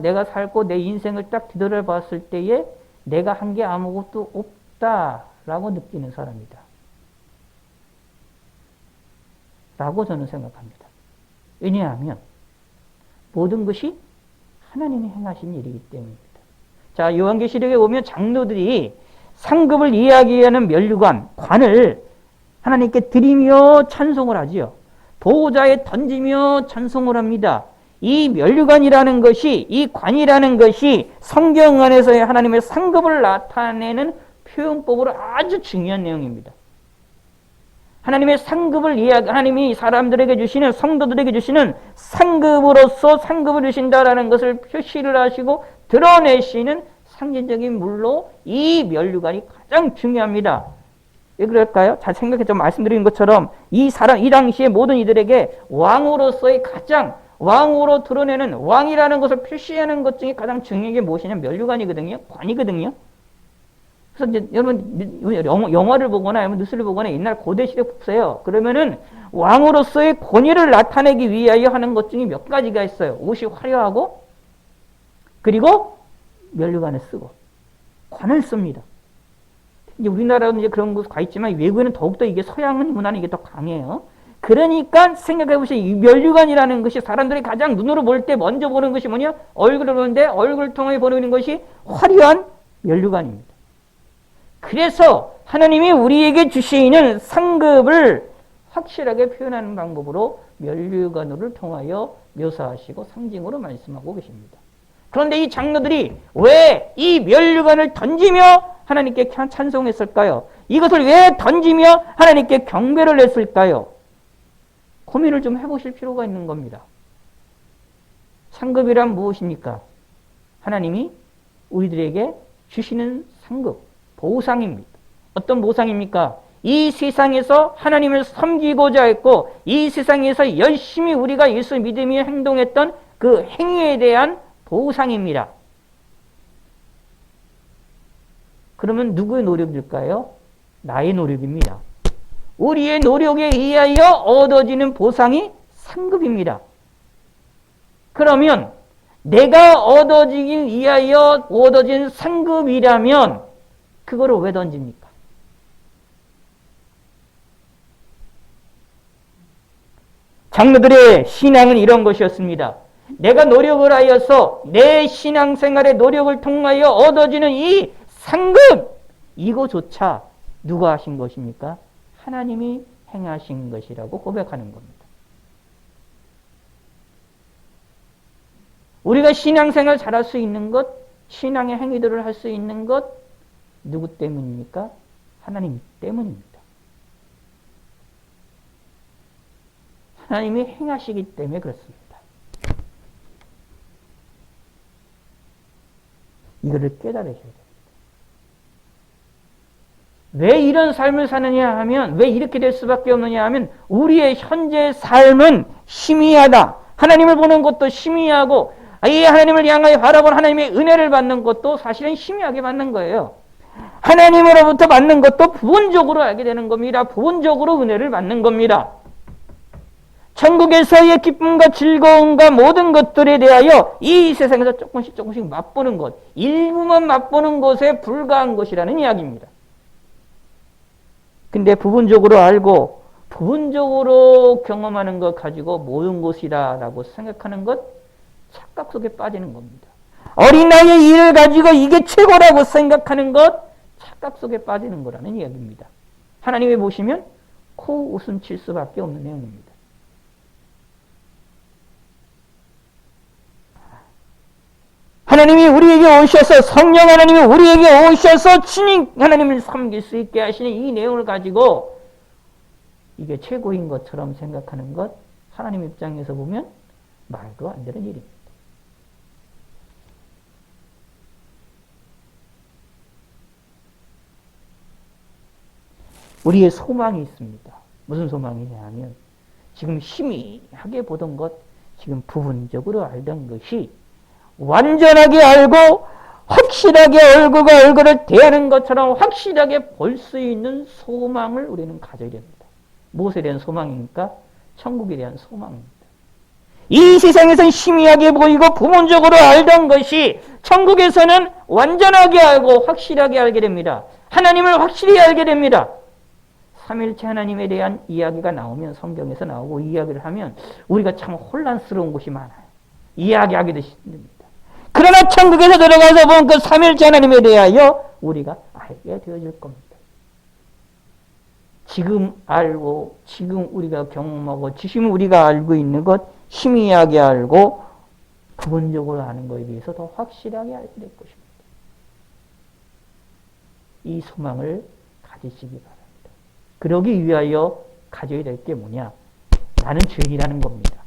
내가 살고 내 인생을 딱 뒤돌아봤을 때에 내가 한 게 아무것도 없다라고 느끼는 사람이다. 라고 저는 생각합니다. 왜냐하면 모든 것이 하나님이 행하신 일이기 때문입니다. 자, 요한계시록에 보면 장로들이 상급을 이야기하는 면류관, 관을 하나님께 드리며 찬송을 하지요. 보호자에 던지며 찬송을 합니다. 이 면류관이라는 것이, 이 관이라는 것이 성경 안에서의 하나님의 상급을 나타내는 표현법으로 아주 중요한 내용입니다. 하나님의 상급을 하나님이 사람들에게 주시는, 성도들에게 주시는 상급으로서 상급을 주신다라는 것을 표시를 하시고 드러내시는 상징적인 물로 이 면류관이 가장 중요합니다. 왜 그럴까요? 잘 생각해 좀 말씀드린 것처럼 이 당시에 모든 이들에게 왕으로서의 가장 왕으로 드러내는 왕이라는 것을 표시하는 것 중에 가장 중요한 게 무엇이냐면 면류관이거든요. 관이거든요. 그래서 이제 여러분 영화를 보거나 아니면 뉴스를 보거나 옛날 고대 시대 보세요. 그러면은 왕으로서의 권위를 나타내기 위하여 하는 것 중에 몇 가지가 있어요. 옷이 화려하고 그리고 면류관을 쓰고 관을 씁니다. 이제 우리나라는 이제 그런 것가 있지만 외국에는 더욱더 이게 서양 문화는 이게 더 강해요. 그러니까 생각해 보세요. 이 면류관이라는 것이 사람들이 가장 눈으로 볼 때 먼저 보는 것이 뭐냐? 얼굴을 보는데 얼굴을 통해 보는 것이 화려한 면류관입니다. 그래서 하나님이 우리에게 주시는 상급을 확실하게 표현하는 방법으로 면류관을 통하여 묘사하시고 상징으로 말씀하고 계십니다. 그런데 이 장로들이 왜 이 면류관을 던지며 하나님께 찬송했을까요? 이것을 왜 던지며 하나님께 경배를 했을까요? 고민을 좀 해보실 필요가 있는 겁니다. 상급이란 무엇입니까? 하나님이 우리들에게 주시는 상급, 보상입니다. 어떤 보상입니까? 이 세상에서 하나님을 섬기고자 했고 이 세상에서 열심히 우리가 예수 믿으며 행동했던 그 행위에 대한 보상입니다. 그러면 누구의 노력일까요? 나의 노력입니다. 우리의 노력에 의하여 얻어지는 보상이 상급입니다. 그러면 내가 얻어지기 위하여 얻어진 상급이라면 그거를 왜 던집니까? 장로들의 신앙은 이런 것이었습니다. 내가 노력을 하여서 내 신앙생활의 노력을 통하여 얻어지는 이 상급, 이거조차 누가 하신 것입니까? 하나님이 행하신 것이라고 고백하는 겁니다. 우리가 신앙생활 잘할 수 있는 것, 신앙의 행위들을 할 수 있는 것, 누구 때문입니까? 하나님 때문입니다. 하나님이 행하시기 때문에 그렇습니다. 이거를 깨달으셔야 됩니다. 왜 이런 삶을 사느냐 하면, 왜 이렇게 될 수밖에 없느냐 하면, 우리의 현재 삶은 희미하다. 하나님을 보는 것도 희미하고, 이 하나님을 향하여 바라본 하나님의 은혜를 받는 것도 사실은 희미하게 받는 거예요. 하나님으로부터 받는 것도 부분적으로 알게 되는 겁니다. 부분적으로 은혜를 받는 겁니다. 천국에서의 기쁨과 즐거움과 모든 것들에 대하여 이 세상에서 조금씩 맛보는 것, 일부만 맛보는 것에 불과한 것이라는 이야기입니다. 근데 부분적으로 알고 부분적으로 경험하는 것 가지고 모든 것이라고 생각하는 것, 착각 속에 빠지는 겁니다. 어린아이의 일을 가지고 이게 최고라고 생각하는 것, 착각 속에 빠지는 거라는 이야기입니다. 하나님이 보시면 코 웃음 칠 수밖에 없는 내용입니다. 하나님이 우리에게 오셔서, 성령 하나님이 우리에게 오셔서 친히 하나님을 섬길 수 있게 하시는 이 내용을 가지고 이게 최고인 것처럼 생각하는 것, 하나님 입장에서 보면 말도 안 되는 일입니다. 우리의 소망이 있습니다. 무슨 소망이냐 하면, 지금 희미하게 보던 것, 지금 부분적으로 알던 것이 완전하게 알고 확실하게 얼굴과 얼굴을 대하는 것처럼 확실하게 볼 수 있는 소망을 우리는 가져야 됩니다. 무엇에 대한 소망입니까? 천국에 대한 소망입니다. 이 세상에서는 희미하게 보이고 부분적으로 알던 것이 천국에서는 완전하게 알고 확실하게 알게 됩니다. 하나님을 확실히 알게 됩니다. 삼일체 하나님에 대한 이야기가 나오면, 성경에서 나오고 이야기를 하면 우리가 참 혼란스러운 곳이 많아요. 이야기하기도 힘듭니다. 그러나 천국에서 들어가서 본 그 삼일체 하나님에 대하여 우리가 알게 되어질 겁니다. 지금 알고, 지금 우리가 경험하고, 지금 우리가 알고 있는 것, 희미하게 알고 부분적으로 아는 것에 비해서 더 확실하게 알게 될 것입니다. 이 소망을 가지시기 바랍니다. 그러기 위하여 가져야 될 게 뭐냐? 나는 죄인이라는 겁니다.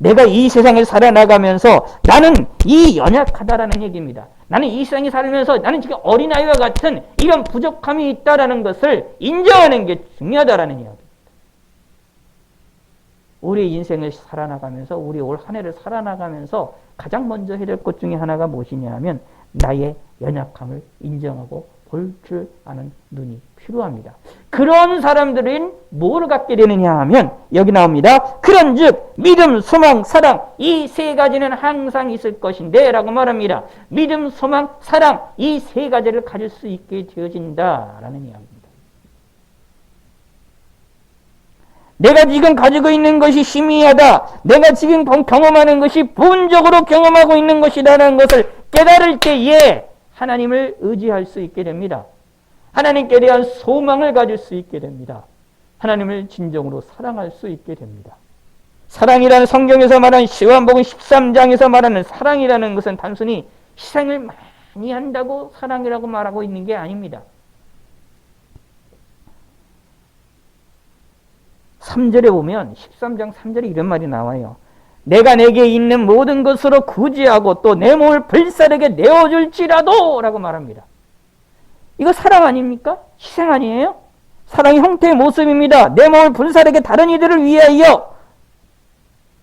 내가 이 세상을 살아나가면서 나는 이 연약하다라는 얘기입니다. 나는 이 세상에 살면서 나는 지금 어린아이와 같은 이런 부족함이 있다라는 것을 인정하는 게 중요하다라는 이야기입니다. 우리 인생을 살아나가면서, 우리 올 한 해를 살아나가면서 가장 먼저 해야 될 것 중에 하나가 무엇이냐 하면 나의 연약함을 인정하고 볼 줄 아는 눈이 필요합니다. 그런 사람들은 뭐를 갖게 되느냐 하면 여기 나옵니다. 그런즉 믿음, 소망, 사랑, 이 세 가지는 항상 있을 것인데 라고 말합니다. 믿음, 소망, 사랑, 이 세 가지를 가질 수 있게 되어진다라는 이야기입니다. 내가 지금 가지고 있는 것이 희미하다, 내가 지금 경험하는 것이 부분적으로 경험하고 있는 것이라는 것을 깨달을 때에 하나님을 의지할 수 있게 됩니다. 하나님께 대한 소망을 가질 수 있게 됩니다. 하나님을 진정으로 사랑할 수 있게 됩니다. 사랑이라는, 성경에서 말하는, 요한복음 13장에서 말하는 사랑이라는 것은 단순히 희생을 많이 한다고 사랑이라고 말하고 있는 게 아닙니다. 3절에 보면, 13장 3절에 이런 말이 나와요. 내가 내게 있는 모든 것으로 구제하고 또 내 몸을 불사르게 내어줄지라도 라고 말합니다. 이거 사랑 아닙니까? 희생 아니에요? 사랑의 형태의 모습입니다. 내 몸을 불사르게 다른 이들을 위하여.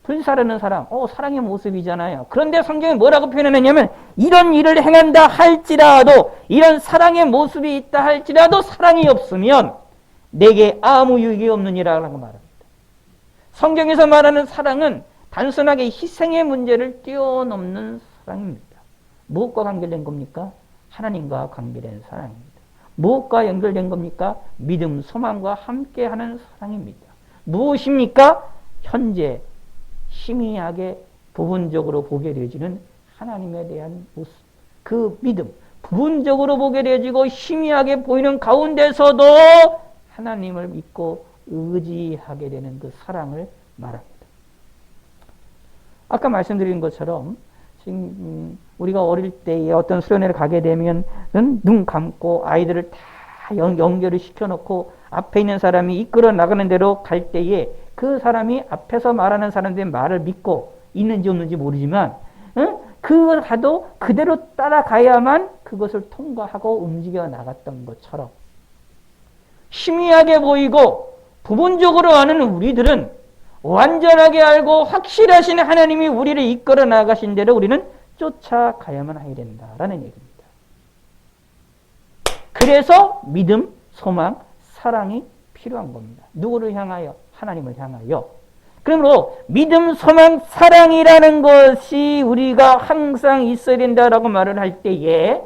불사르는 사랑, 사랑의 모습이잖아요. 그런데 성경이 뭐라고 표현하냐면 이런 일을 행한다 할지라도, 이런 사랑의 모습이 있다 할지라도 사랑이 없으면 내게 아무 유익이 없느니라 라고 말합니다. 성경에서 말하는 사랑은 단순하게 희생의 문제를 뛰어넘는 사랑입니다. 무엇과 관계된 겁니까? 하나님과 관계된 사랑입니다. 무엇과 연결된 겁니까? 믿음, 소망과 함께하는 사랑입니다. 무엇입니까? 현재 희미하게 부분적으로 보게 되어지는 하나님에 대한 모습, 그 믿음, 부분적으로 보게 되어지고 희미하게 보이는 가운데서도 하나님을 믿고 의지하게 되는 그 사랑을 말합니다. 아까 말씀드린 것처럼 지금 우리가 어릴 때에 어떤 수련회를 가게 되면 눈 감고 아이들을 다 연결을 시켜놓고 앞에 있는 사람이 이끌어 나가는 대로 갈 때에 그 사람이 앞에서 말하는 사람들의 말을 믿고 있는지 없는지 모르지만 그걸 가도 그대로 따라가야만 그것을 통과하고 움직여 나갔던 것처럼 희미하게 보이고 부분적으로 아는 우리들은 완전하게 알고 확실하신 하나님이 우리를 이끌어 나가신 대로 우리는 쫓아가야만 해야 된다라는 얘기입니다. 그래서 믿음, 소망, 사랑이 필요한 겁니다. 누구를 향하여? 하나님을 향하여. 그러므로 믿음, 소망, 사랑이라는 것이 우리가 항상 있어야 된다라고 말을 할 때에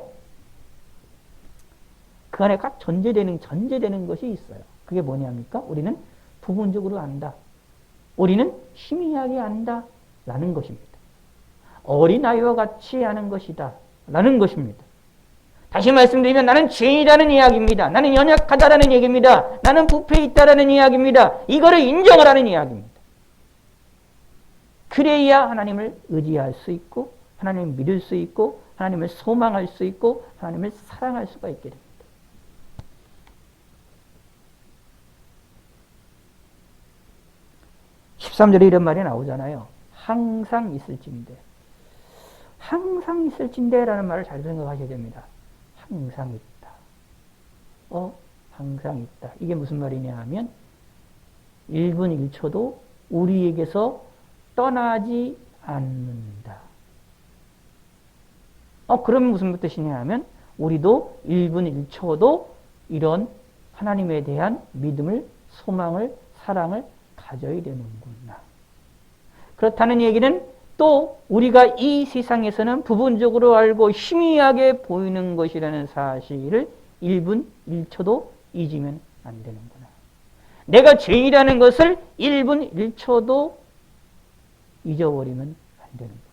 그 안에 각 전제되는 것이 있어요. 그게 뭐냐입니까? 우리는 부분적으로 안다. 우리는 희미하게 안다. 라는 것입니다. 어린아이와 같이 하는 것이다. 라는 것입니다. 다시 말씀드리면 나는 죄인이라는 이야기입니다. 나는 연약하다라는 얘기입니다. 나는 부패 있다라는 이야기입니다. 이거를 인정을 하는 이야기입니다. 그래야 하나님을 의지할 수 있고 하나님을 믿을 수 있고 하나님을 소망할 수 있고 하나님을 사랑할 수가 있게 됩니다. (13절에) 이런 말이 나오잖아요. 항상 있을진데. 항상 있을진데 라는 말을 잘 생각하셔야 됩니다. 항상 있다. 항상 있다. 이게 무슨 말이냐 하면 1분 1초도 우리에게서 떠나지 않는다. 그러면 무슨 뜻이냐 하면 우리도 1분 1초도 이런 하나님에 대한 믿음을, 소망을, 사랑을 가져야 되는구나. 그렇다는 얘기는 또 우리가 이 세상에서는 부분적으로 알고 희미하게 보이는 것이라는 사실을 1분 1초도 잊으면 안 되는구나. 내가 죄인이라는 것을 1분 1초도 잊어버리면 안 되는구나.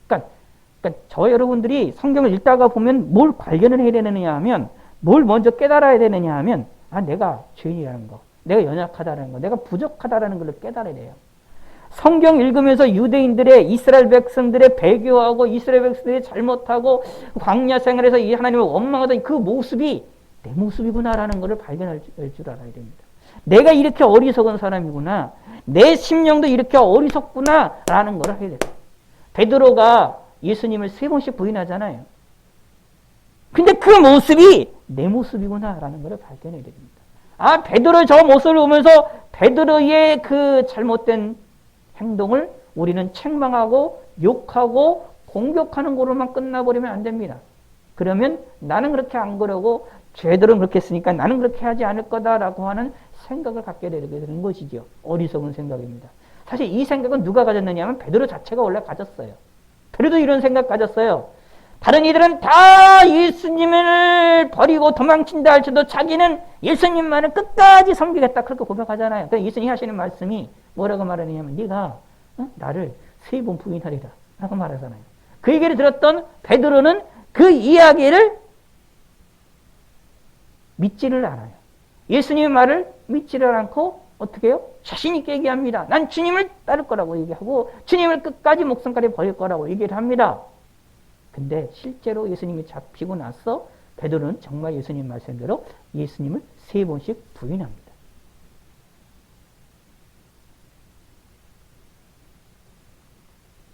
그러니까 저 여러분들이 성경을 읽다가 보면 뭘 발견을 해야 되느냐 하면 뭘 먼저 깨달아야 되느냐 하면 내가 죄인이라는 거, 내가 연약하다는 거, 내가 부족하다는 걸 깨달아야 돼요. 성경 읽으면서 유대인들의 이스라엘 백성들의 배교하고 이스라엘 백성들이 잘못하고 광야 생활에서 이 하나님을 원망하던 그 모습이 내 모습이구나라는 것을 발견할 줄 알아야 됩니다. 내가 이렇게 어리석은 사람이구나. 내 심령도 이렇게 어리석구나라는 걸 해야 돼요. 베드로가 예수님을 3번씩 부인하잖아요. 근데 그 모습이 내 모습이구나라는 걸 발견해야 됩니다. 베드로의 저 모습을 보면서 베드로의 그 잘못된 행동을 우리는 책망하고 욕하고 공격하는 거로만 끝나버리면 안 됩니다. 그러면 나는 그렇게 안 그러고 쟤들은 그렇게 했으니까 나는 그렇게 하지 않을 거다라고 하는 생각을 갖게 되는 것이죠. 어리석은 생각입니다. 사실 이 생각은 누가 가졌느냐 하면 베드로 자체가 원래 가졌어요. 베드로도 이런 생각 가졌어요. 다른 이들은 다 예수님을 버리고 도망친다 할지라도 자기는 예수님만을 끝까지 섬기겠다 그렇게 고백하잖아요. 그래서 예수님이 하시는 말씀이 뭐라고 말하느냐면 네가 나를 3번 부인하리라 라고 말하잖아요. 그 얘기를 들었던 베드로는 그 이야기를 믿지를 않아요. 예수님의 말을 믿지를 않고 어떻게 해요? 자신 있게 얘기합니다. 난 주님을 따를 거라고 얘기하고 주님을 끝까지 목숨까지 버릴 거라고 얘기를 합니다. 근데 실제로 예수님이 잡히고 나서 베드로는 정말 예수님 말씀대로 예수님을 3번씩 부인합니다.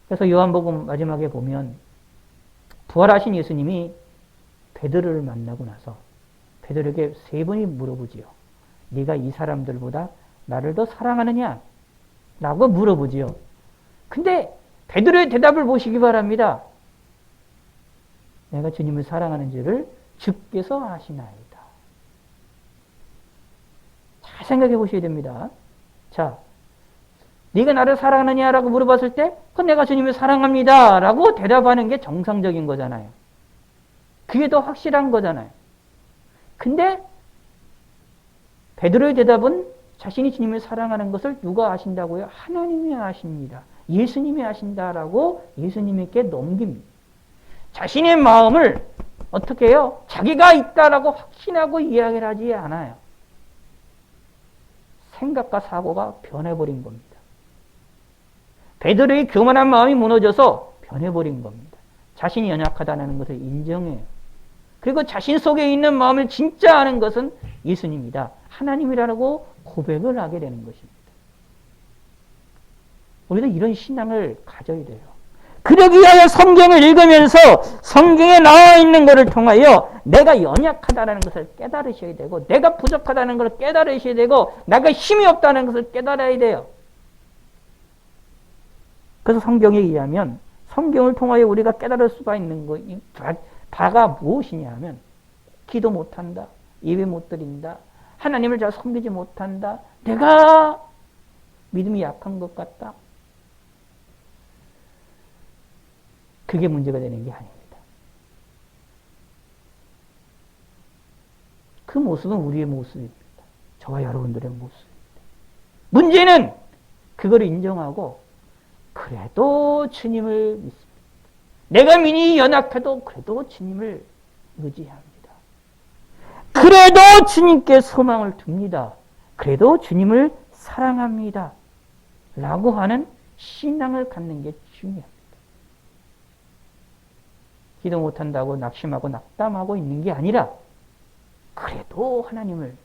그래서 요한복음 마지막에 보면 부활하신 예수님이 베드로를 만나고 나서 베드로에게 3번이 물어보지요. 네가 이 사람들보다 나를 더 사랑하느냐? 라고 물어보지요. 근데 베드로의 대답을 보시기 바랍니다. 내가 주님을 사랑하는 줄을 주께서 아시나이다. 잘 생각해 보셔야 됩니다. 자, 네가 나를 사랑하느냐라고 물어봤을 때 그건 내가 주님을 사랑합니다 라고 대답하는 게 정상적인 거잖아요. 그게 더 확실한 거잖아요. 근데 베드로의 대답은 자신이 주님을 사랑하는 것을 누가 아신다고요? 하나님이 아십니다. 예수님이 아신다라고 예수님께 넘깁니다. 자신의 마음을 어떻게 해요? 자기가 있다라고 확신하고 이야기를 하지 않아요. 생각과 사고가 변해버린 겁니다. 베드로의 교만한 마음이 무너져서 변해버린 겁니다. 자신이 연약하다는 것을 인정해요. 그리고 자신 속에 있는 마음을 진짜 아는 것은 예수님이다. 하나님이라고 고백을 하게 되는 것입니다. 우리도 이런 신앙을 가져야 돼요. 그러기 위하여 성경을 읽으면서 성경에 나와 있는 것을 통하여 내가 연약하다는 것을 깨달으셔야 되고 내가 부족하다는 것을 깨달으셔야 되고 내가 힘이 없다는 것을 깨달아야 돼요. 그래서 성경에 의하면 성경을 통하여 우리가 깨달을 수가 있는 거 바가 무엇이냐 하면 기도 못한다. 예배 못 드린다. 하나님을 잘 섬기지 못한다. 내가 믿음이 약한 것 같다. 그게 문제가 되는 게 아닙니다. 그 모습은 우리의 모습입니다. 저와 여러분들의 모습입니다. 문제는 그걸 인정하고 그래도 주님을 믿습니다. 내가 믿음이 연약해도 그래도 주님을 의지합니다. 그래도 주님께 소망을 둡니다. 그래도 주님을 사랑합니다. 라고 하는 신앙을 갖는 게 중요합니다. 기도 못한다고 낙심하고 낙담하고 있는 게 아니라 그래도 하나님을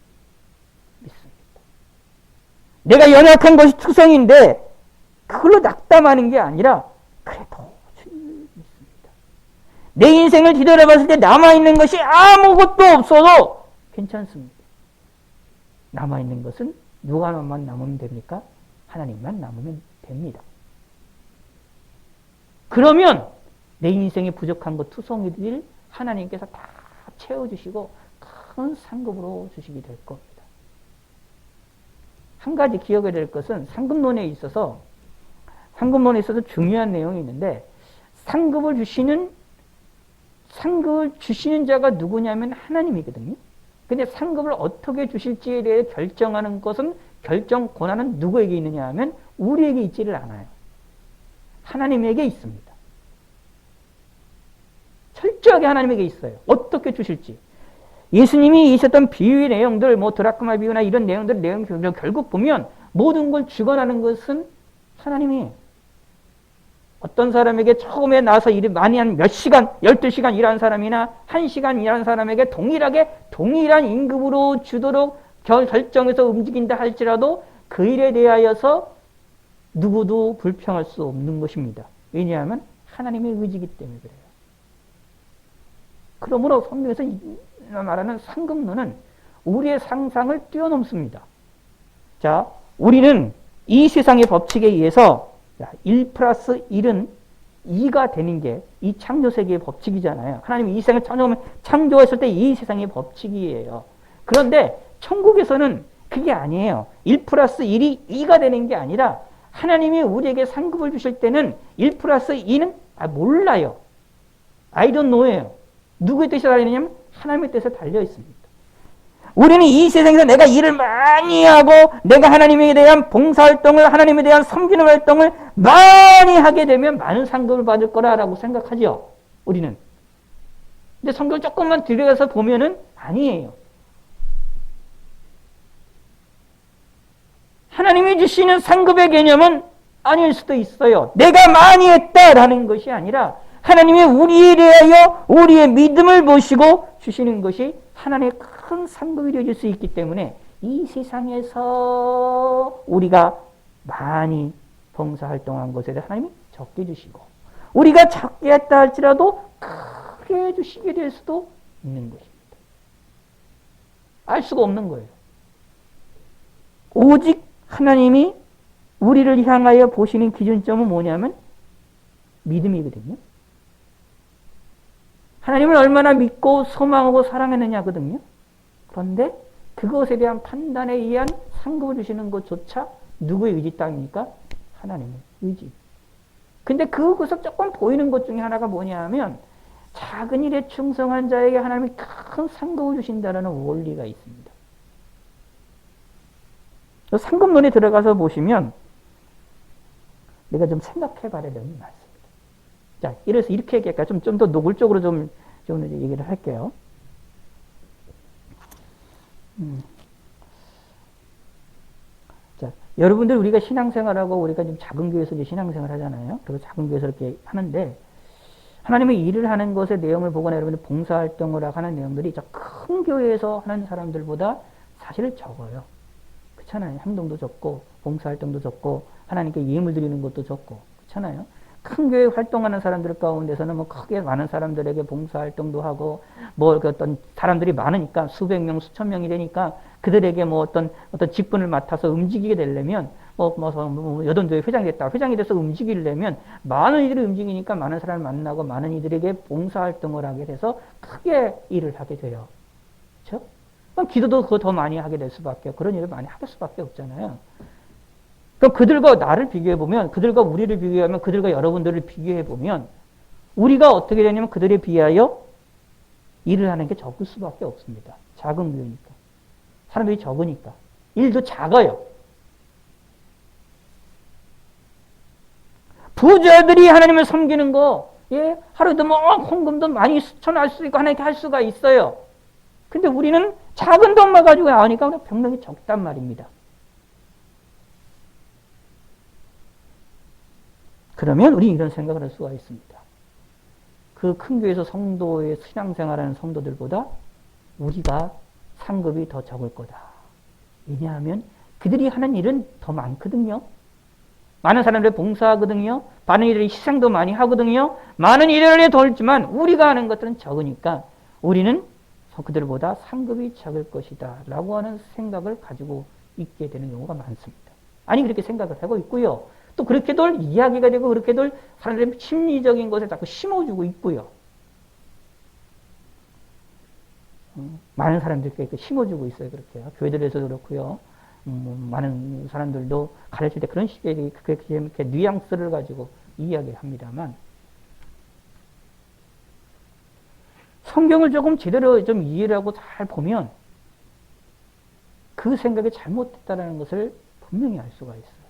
믿습니다. 내가 연약한 것이 투성인데 그걸로 낙담하는 게 아니라 그래도 주님을 믿습니다. 내 인생을 뒤돌아봤을 때 남아있는 것이 아무것도 없어도 괜찮습니다. 남아있는 것은 누가만 남으면 됩니까? 하나님만 남으면 됩니다. 그러면 내 인생에 부족한 것 투성이들 하나님께서 다 채워주시고 큰 상급으로 주시게 될 겁니다. 한 가지 기억해야 될 것은 상급론에 있어서 중요한 내용이 있는데 상급을 주시는 자가 누구냐면 하나님이거든요. 근데 상급을 어떻게 주실지에 대해 결정하는 것은 결정 권한은 누구에게 있느냐 하면 우리에게 있지를 않아요. 하나님에게 있습니다. 철저하게 하나님에게 있어요. 어떻게 주실지. 예수님이 있었던 비유의 내용들, 드라크마 비유나 이런 내용들 결국 보면 모든 걸 주관하는 것은 하나님이에요. 어떤 사람에게 처음에 나서 일을 많이 한 몇 시간, 12시간 일한 사람이나 1시간 일한 사람에게 동일한 임금으로 주도록 결정해서 움직인다 할지라도 그 일에 대하여서 누구도 불평할 수 없는 것입니다. 왜냐하면 하나님의 의지이기 때문에 그래요. 그러므로 성경에서 말하는 상급론은 우리의 상상을 뛰어넘습니다. 자, 우리는 이 세상의 법칙에 의해서 1 플러스 1은 2가 되는 게 이 창조세계의 법칙이잖아요. 하나님이 이 세상을 창조했을 때 이 세상의 법칙이에요. 그런데 천국에서는 그게 아니에요. 1 플러스 1이 2가 되는 게 아니라 하나님이 우리에게 상급을 주실 때는 1 플러스 2는 몰라요. I don't know예요. 누구의 뜻이 달려있냐면 하나님의 뜻에 달려 있습니다. 우리는 이 세상에서 내가 일을 많이 하고 내가 하나님에 대한 봉사활동을 하나님에 대한 섬기는 활동을 많이 하게 되면 많은 상급을 받을 거라고 생각하죠. 우리는. 근데 성경을 조금만 들여서 보면은 아니에요. 하나님이 주시는 상급의 개념은 아닐 수도 있어요. 내가 많이 했다라는 것이 아니라 하나님이 우리에 대하여 우리의 믿음을 보시고 주시는 것이 하나님의 큰 상급이 되어질 수 있기 때문에 이 세상에서 우리가 많이 봉사활동한 것에 대해 하나님이 적게 주시고 우리가 적게 했다 할지라도 크게 주시게 될 수도 있는 것입니다. 알 수가 없는 거예요. 오직 하나님이 우리를 향하여 보시는 기준점은 뭐냐면 믿음이거든요. 하나님을 얼마나 믿고 소망하고 사랑했느냐거든요. 그런데 그것에 대한 판단에 의한 상급을 주시는 것조차 누구의 의지 땅입니까? 하나님의 의지. 근데 그것을 조금 보이는 것 중에 하나가 뭐냐 하면 작은 일에 충성한 자에게 하나님이 큰 상급을 주신다는 원리가 있습니다. 상급론에 들어가서 보시면 내가 좀 생각해 봐야 되는 말씀입니다. 자, 이래서 이렇게 얘기할까요? 좀 더 노골적으로 좀 얘기를 할게요. 자, 여러분들 우리가 신앙생활하고 우리가 좀 작은 교회에서 이제 신앙생활 하잖아요. 그리고 작은 교회에서 이렇게 하는데 하나님의 일을 하는 것의 내용을 보거나 여러분들 봉사활동을 하는 내용들이 저 큰 교회에서 하는 사람들보다 사실 적어요. 그렇잖아요. 행동도 적고 봉사활동도 적고 하나님께 예물 드리는 것도 적고 그렇잖아요. 큰 교회 활동하는 사람들 가운데서는 뭐 크게 많은 사람들에게 봉사활동도 하고 뭐 어떤 사람들이 많으니까 수백 명 수천 명이 되니까 그들에게 뭐 어떤 직분을 맡아서 움직이게 되려면 여든교회 회장이 됐다. 회장이 돼서 움직이려면 많은 이들이 움직이니까 많은 사람을 만나고 많은 이들에게 봉사활동을 하게 돼서 크게 일을 하게 돼요. 그렇죠? 그럼 기도도 그거 더 많이 하게 될 수밖에 그런 일을 많이 할 수밖에 없잖아요. 그럼 그들과 나를 비교해보면 그들과 우리를 비교하면 그들과 여러분들을 비교해보면 우리가 어떻게 되냐면 그들에 비하여 일을 하는 게 적을 수밖에 없습니다. 작은 교회니까. 사람들이 적으니까. 일도 작아요. 부자들이 하나님을 섬기는 거, 예, 하루에도 뭐 헌금도 많이 수천할 수 있고 하나님께 할 수가 있어요. 근데 우리는 작은 돈만 가지고 나오니까 병력이 적단 말입니다. 그러면 우리 이런 생각을 할 수가 있습니다. 그 큰 교회에서 성도의 신앙생활하는 성도들보다 우리가 상급이 더 적을 거다. 왜냐하면 그들이 하는 일은 더 많거든요. 많은 사람들이 봉사하거든요. 많은 이들이 희생도 많이 하거든요. 많은 일을 돌지만 우리가 하는 것들은 적으니까 우리는 그들보다 상급이 적을 것이다 라고 하는 생각을 가지고 있게 되는 경우가 많습니다. 아니 그렇게 생각을 하고 있고요. 또 그렇게들 이야기가 되고 그렇게들 사람들의 심리적인 것에 자꾸 심어주고 있고요. 많은 사람들께 심어주고 있어요. 그렇게요. 교회들에서도 그렇고요. 많은 사람들도 가르칠 때 그런 식의 이렇게 뉘앙스를 가지고 이야기를 합니다만 성경을 조금 제대로 좀 이해를 하고 잘 보면 그 생각이 잘못됐다는 것을 분명히 알 수가 있어요.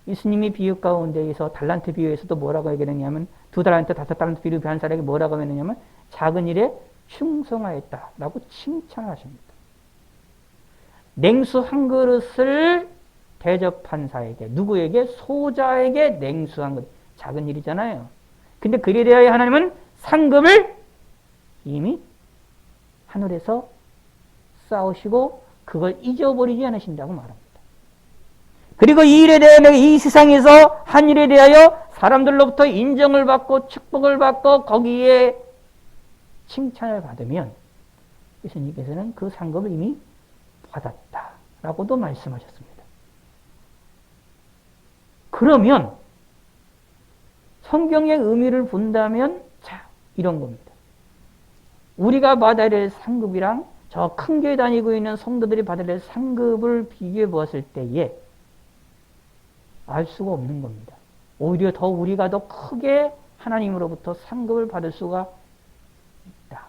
예수님이 비유 가운데에서 달란트 비유에서도 뭐라고 얘기했냐면 2달란트 5달란트 비유 한 사람에게 뭐라고 했느냐면 작은 일에 충성하였다라고 칭찬하십니다. 냉수 한 그릇을 대접한 사에게 누구에게? 소자에게 냉수 한 그릇. 작은 일이잖아요. 근데 그에 대하여 하나님은 상급을 이미 하늘에서 쌓으시고 그걸 잊어버리지 않으신다고 말합니다. 그리고 이 일에 대하여 이 세상에서 한 일에 대하여 사람들로부터 인정을 받고 축복을 받고 거기에 칭찬을 받으면 예수님께서는 그 상급을 이미 받았다라고도 말씀하셨습니다. 그러면 성경의 의미를 본다면 자 이런 겁니다. 우리가 받아야 될 상급이랑 저 큰 교회 다니고 있는 성도들이 받아야 될 상급을 비교해 보았을 때에 알 수가 없는 겁니다. 오히려 더 우리가 더 크게 하나님으로부터 상급을 받을 수가 있다.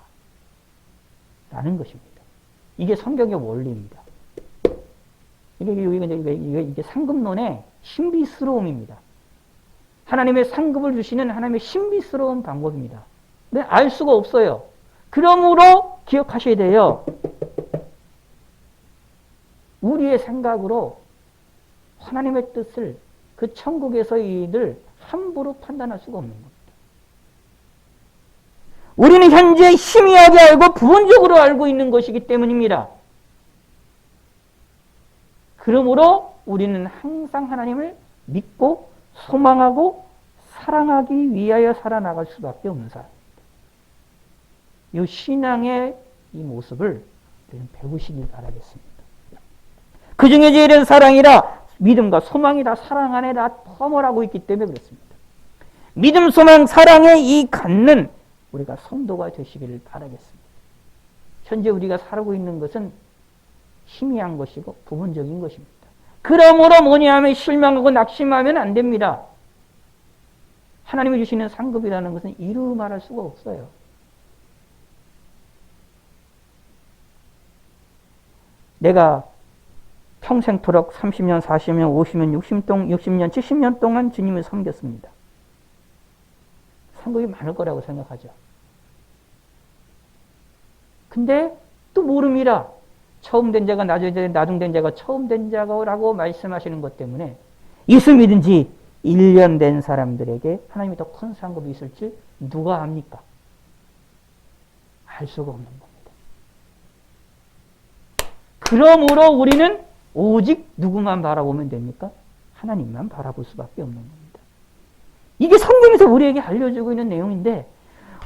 라는 것입니다. 이게 성경의 원리입니다. 이게 상급론의 신비스러움입니다. 하나님의 상급을 주시는 하나님의 신비스러운 방법입니다. 근데 알 수가 없어요. 그러므로 기억하셔야 돼요. 우리의 생각으로 하나님의 뜻을 그 천국에서의 일을 함부로 판단할 수가 없는 겁니다. 우리는 현재 희미하게 알고 부분적으로 알고 있는 것이기 때문입니다. 그러므로 우리는 항상 하나님을 믿고 소망하고 사랑하기 위하여 살아나갈 수밖에 없는 사람입니다. 이 신앙의 이 모습을 우리는 배우시길 바라겠습니다. 그 중에 제일 사랑이라 믿음과 소망이라 사랑 안에 다 포함을 있기 때문에 그렇습니다. 믿음, 소망, 사랑에 이 갖는 우리가 성도가 되시기를 바라겠습니다. 현재 우리가 살고 있는 것은 희미한 것이고 부분적인 것입니다. 그러므로 뭐냐면 실망하고 낙심하면 안 됩니다. 하나님이 주시는 상급이라는 것은 이루 말할 수가 없어요. 내가 평생토록 30년, 40년, 50년, 60년, 70년 동안 주님을 섬겼습니다. 상급이 많을 거라고 생각하죠. 근데 또 모릅니다. 처음 된 자가 나중된 자가 처음 된 자라고 말씀하시는 것 때문에 있음이든지 1년 된 사람들에게 하나님이 더 큰 상급이 있을지 누가 압니까? 알 수가 없는 겁니다. 그러므로 우리는 오직 누구만 바라보면 됩니까? 하나님만 바라볼 수밖에 없는 겁니다. 이게 성경에서 우리에게 알려주고 있는 내용인데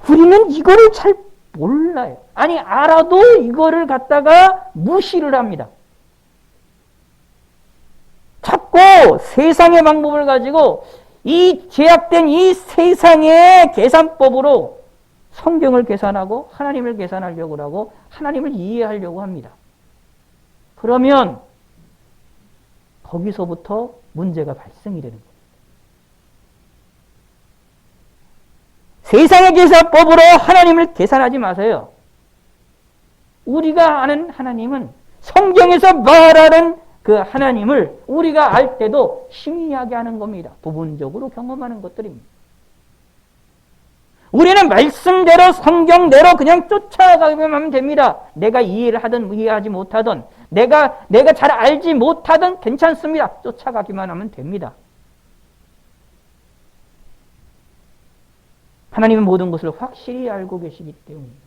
우리는 이거를 잘 몰라요. 아니 알아도 이거를 갖다가 무시를 합니다. 자꾸 세상의 방법을 가지고 이 제약된 이 세상의 계산법으로 성경을 계산하고 하나님을 계산하려고 하고 하나님을 이해하려고 합니다. 그러면 거기서부터 문제가 발생이 되는 겁니다. 세상의 계산법으로 하나님을 계산하지 마세요. 우리가 아는 하나님은 성경에서 말하는 그 하나님을 우리가 알 때도 희미하게 하는 겁니다. 부분적으로 경험하는 것들입니다. 우리는 말씀대로 성경대로 그냥 쫓아가기만 하면 됩니다. 내가 이해를 하든 이해하지 못하든 내가 잘 알지 못하든 괜찮습니다. 쫓아가기만 하면 됩니다. 하나님은 모든 것을 확실히 알고 계시기 때문입니다.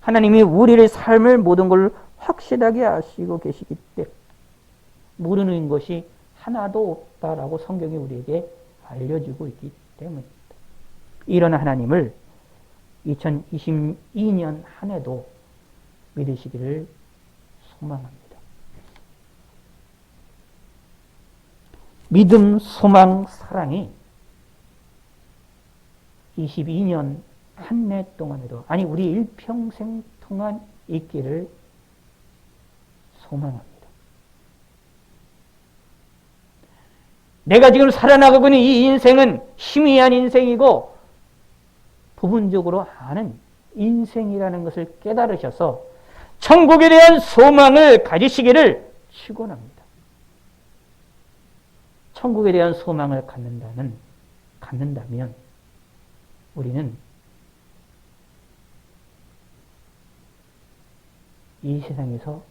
하나님이 우리의 삶을 모든 걸 확실하게 아시고 계시기 때문에 모르는 것이 하나도 없다라고 성경이 우리에게 알려주고 있기 때문입니다. 이런 하나님을 2022년 한 해도 믿으시기를 소망합니다. 믿음, 소망, 사랑이 22년 한 해 동안에도 아니 우리 일평생 동안 있기를 소망합니다. 내가 지금 살아나가고 있는 이 인생은 희미한 인생이고 부분적으로 아는 인생이라는 것을 깨달으셔서 천국에 대한 소망을 가지시기를 축원합니다. 천국에 대한 소망을 갖는다면 우리는 이 세상에서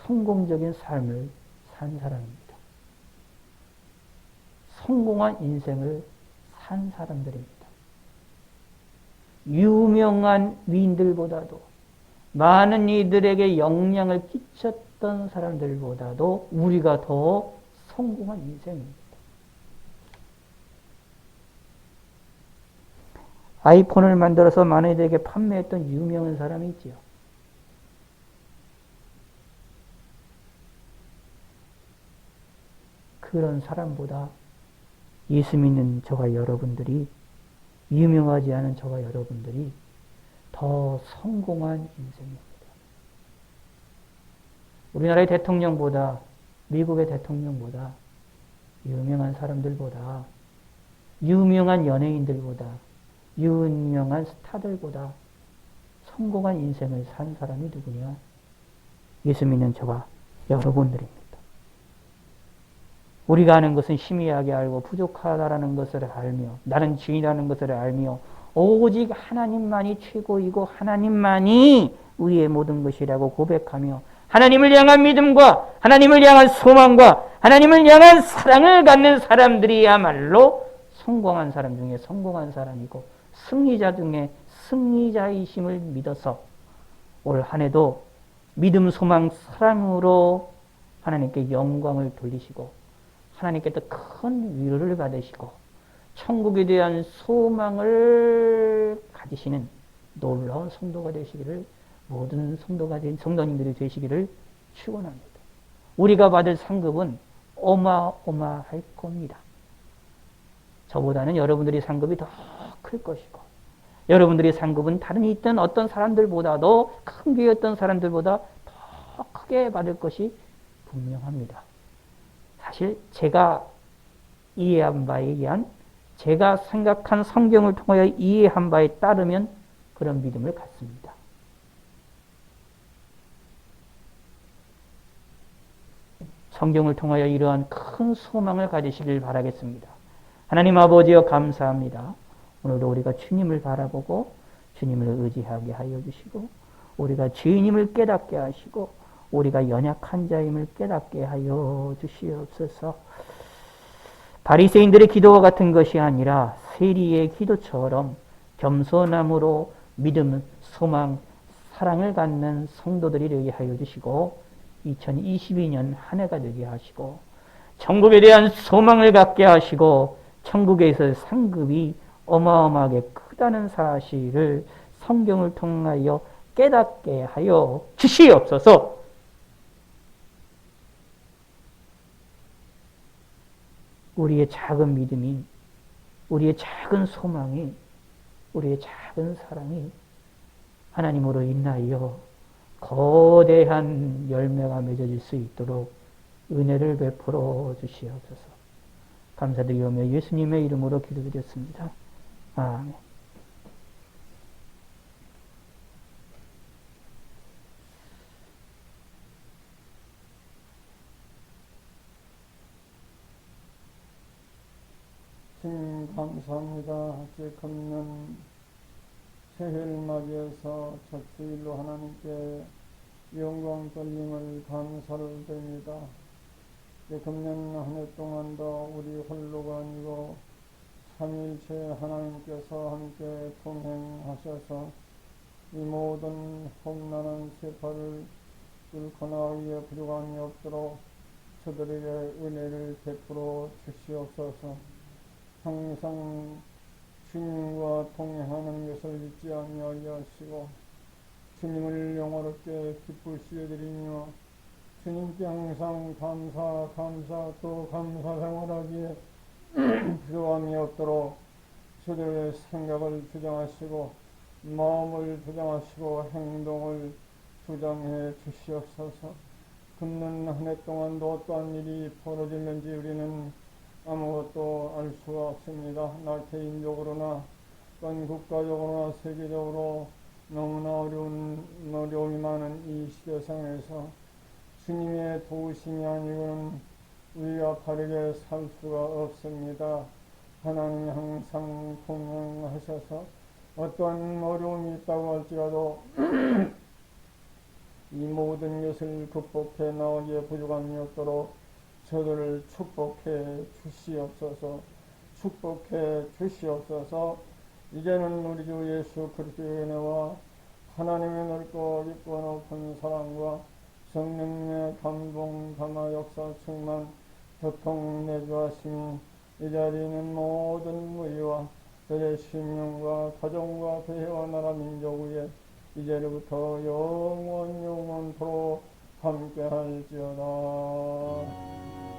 성공적인 삶을 산 사람입니다. 성공한 인생을 산 사람들입니다. 유명한 위인들보다도 많은 이들에게 영향을 끼쳤던 사람들보다도 우리가 더 성공한 인생입니다. 아이폰을 만들어서 많은 이들에게 판매했던 유명한 사람이 있지요. 그런 사람보다 예수 믿는 저와 여러분들이 유명하지 않은 저와 여러분들이 더 성공한 인생입니다. 우리나라의 대통령보다 미국의 대통령보다 유명한 사람들보다 유명한 연예인들보다 유명한 스타들보다 성공한 인생을 산 사람이 누구냐? 예수 믿는 저와 여러분들입니다. 우리가 아는 것은 희미하게 알고 부족하다라는 것을 알며 나는 죄인이라는 것을 알며 오직 하나님만이 최고이고 하나님만이 우리의 모든 것이라고 고백하며 하나님을 향한 믿음과 하나님을 향한 소망과 하나님을 향한 사랑을 갖는 사람들이야말로 성공한 사람 중에 성공한 사람이고 승리자 중에 승리자이심을 믿어서 올 한 해도 믿음, 소망, 사랑으로 하나님께 영광을 돌리시고 하나님께 더 큰 위로를 받으시고 천국에 대한 소망을 가지시는 놀라운 성도가 되시기를 모든 성도님들이 되시기를 축원합니다. 우리가 받을 상급은 어마어마할 겁니다. 저보다는 여러분들이 상급이 더 클 것이고 여러분들의 상급은 다른 있던 어떤 사람들보다도 큰 교회였던 사람들보다 더 크게 받을 것이 분명합니다. 사실 제가 이해한 바에 의한, 제가 생각한 성경을 통하여 이해한 바에 따르면 그런 믿음을 갖습니다. 성경을 통하여 이러한 큰 소망을 가지시길 바라겠습니다. 하나님 아버지여 감사합니다. 오늘도 우리가 주님을 바라보고 주님을 의지하게 하여 주시고 우리가 죄인임을 깨닫게 하시고 우리가 연약한 자임을 깨닫게 하여 주시옵소서. 바리새인들의 기도와 같은 것이 아니라 세리의 기도처럼 겸손함으로 믿음, 소망, 사랑을 갖는 성도들이 되게 하여 주시고 2022년 한 해가 되게 하시고 천국에 대한 소망을 갖게 하시고 천국에서 상급이 어마어마하게 크다는 사실을 성경을 통하여 깨닫게 하여 주시옵소서. 우리의 작은 믿음이, 우리의 작은 소망이, 우리의 작은 사랑이 하나님으로 인하여 거대한 열매가 맺어질 수 있도록 은혜를 베풀어 주시옵소서. 감사드리오며 예수님의 이름으로 기도드렸습니다. 아멘. 주님 감사합니다. 지금은 새해를 맞이해서 첫 주일로 하나님께 영광 돌림을 감사를 드립니다. 금년 한 해 동안도 우리 홀로가 아니고 삼일체 하나님께서 함께 동행하셔서 이 모든 험난한 세파를 뚫고 나가기에 부족함이 없도록 저들에게 은혜를 베풀어 주시옵소서. 항상 주님과 동행하는 것을 잊지 아니하게 하시고 주님을 영원롭게 기쁘시게 드리며 주님께 항상 감사 또 감사 생활하기에 부족함이 없도록 저들의 생각을 주장하시고 마음을 주장하시고 행동을 주장해 주시옵소서. 금년 한 해 동안도 어떠한 일이 벌어질는지 우리는 아무것도 알 수가 없습니다. 나 개인적으로나 또한 국가적으로나 세계적으로 너무나 어려움이 많은 이 시대상에서 주님의 도우심이 아니고는 우리가 바르게 살 수가 없습니다. 하나님이 항상 동행하셔서 어떠한 어려움이 있다고 할지라도 이 모든 것을 극복해 나가기에 부족함이 없도록 저들을 축복해 주시옵소서. 축복해 주시옵소서. 이제는 우리 주 예수 그리스도의 은혜와 하나님의 넓고 깊고 높은 사랑과 성령의 감동 감화 역사 충만 교통 내주하심이 이 자리에 있는 모든 무리와 그의 신령과 가정과 교회와 나라 민족 위에 이제로부터 영원토록 함께할지어다.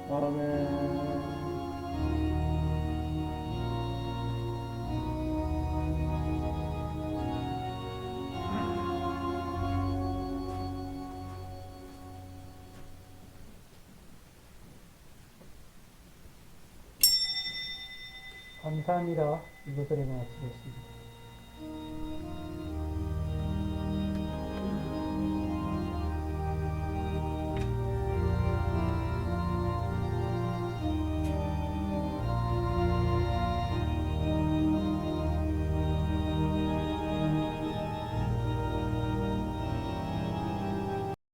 아멘. 감사합니다. 이것을 마치겠습니다.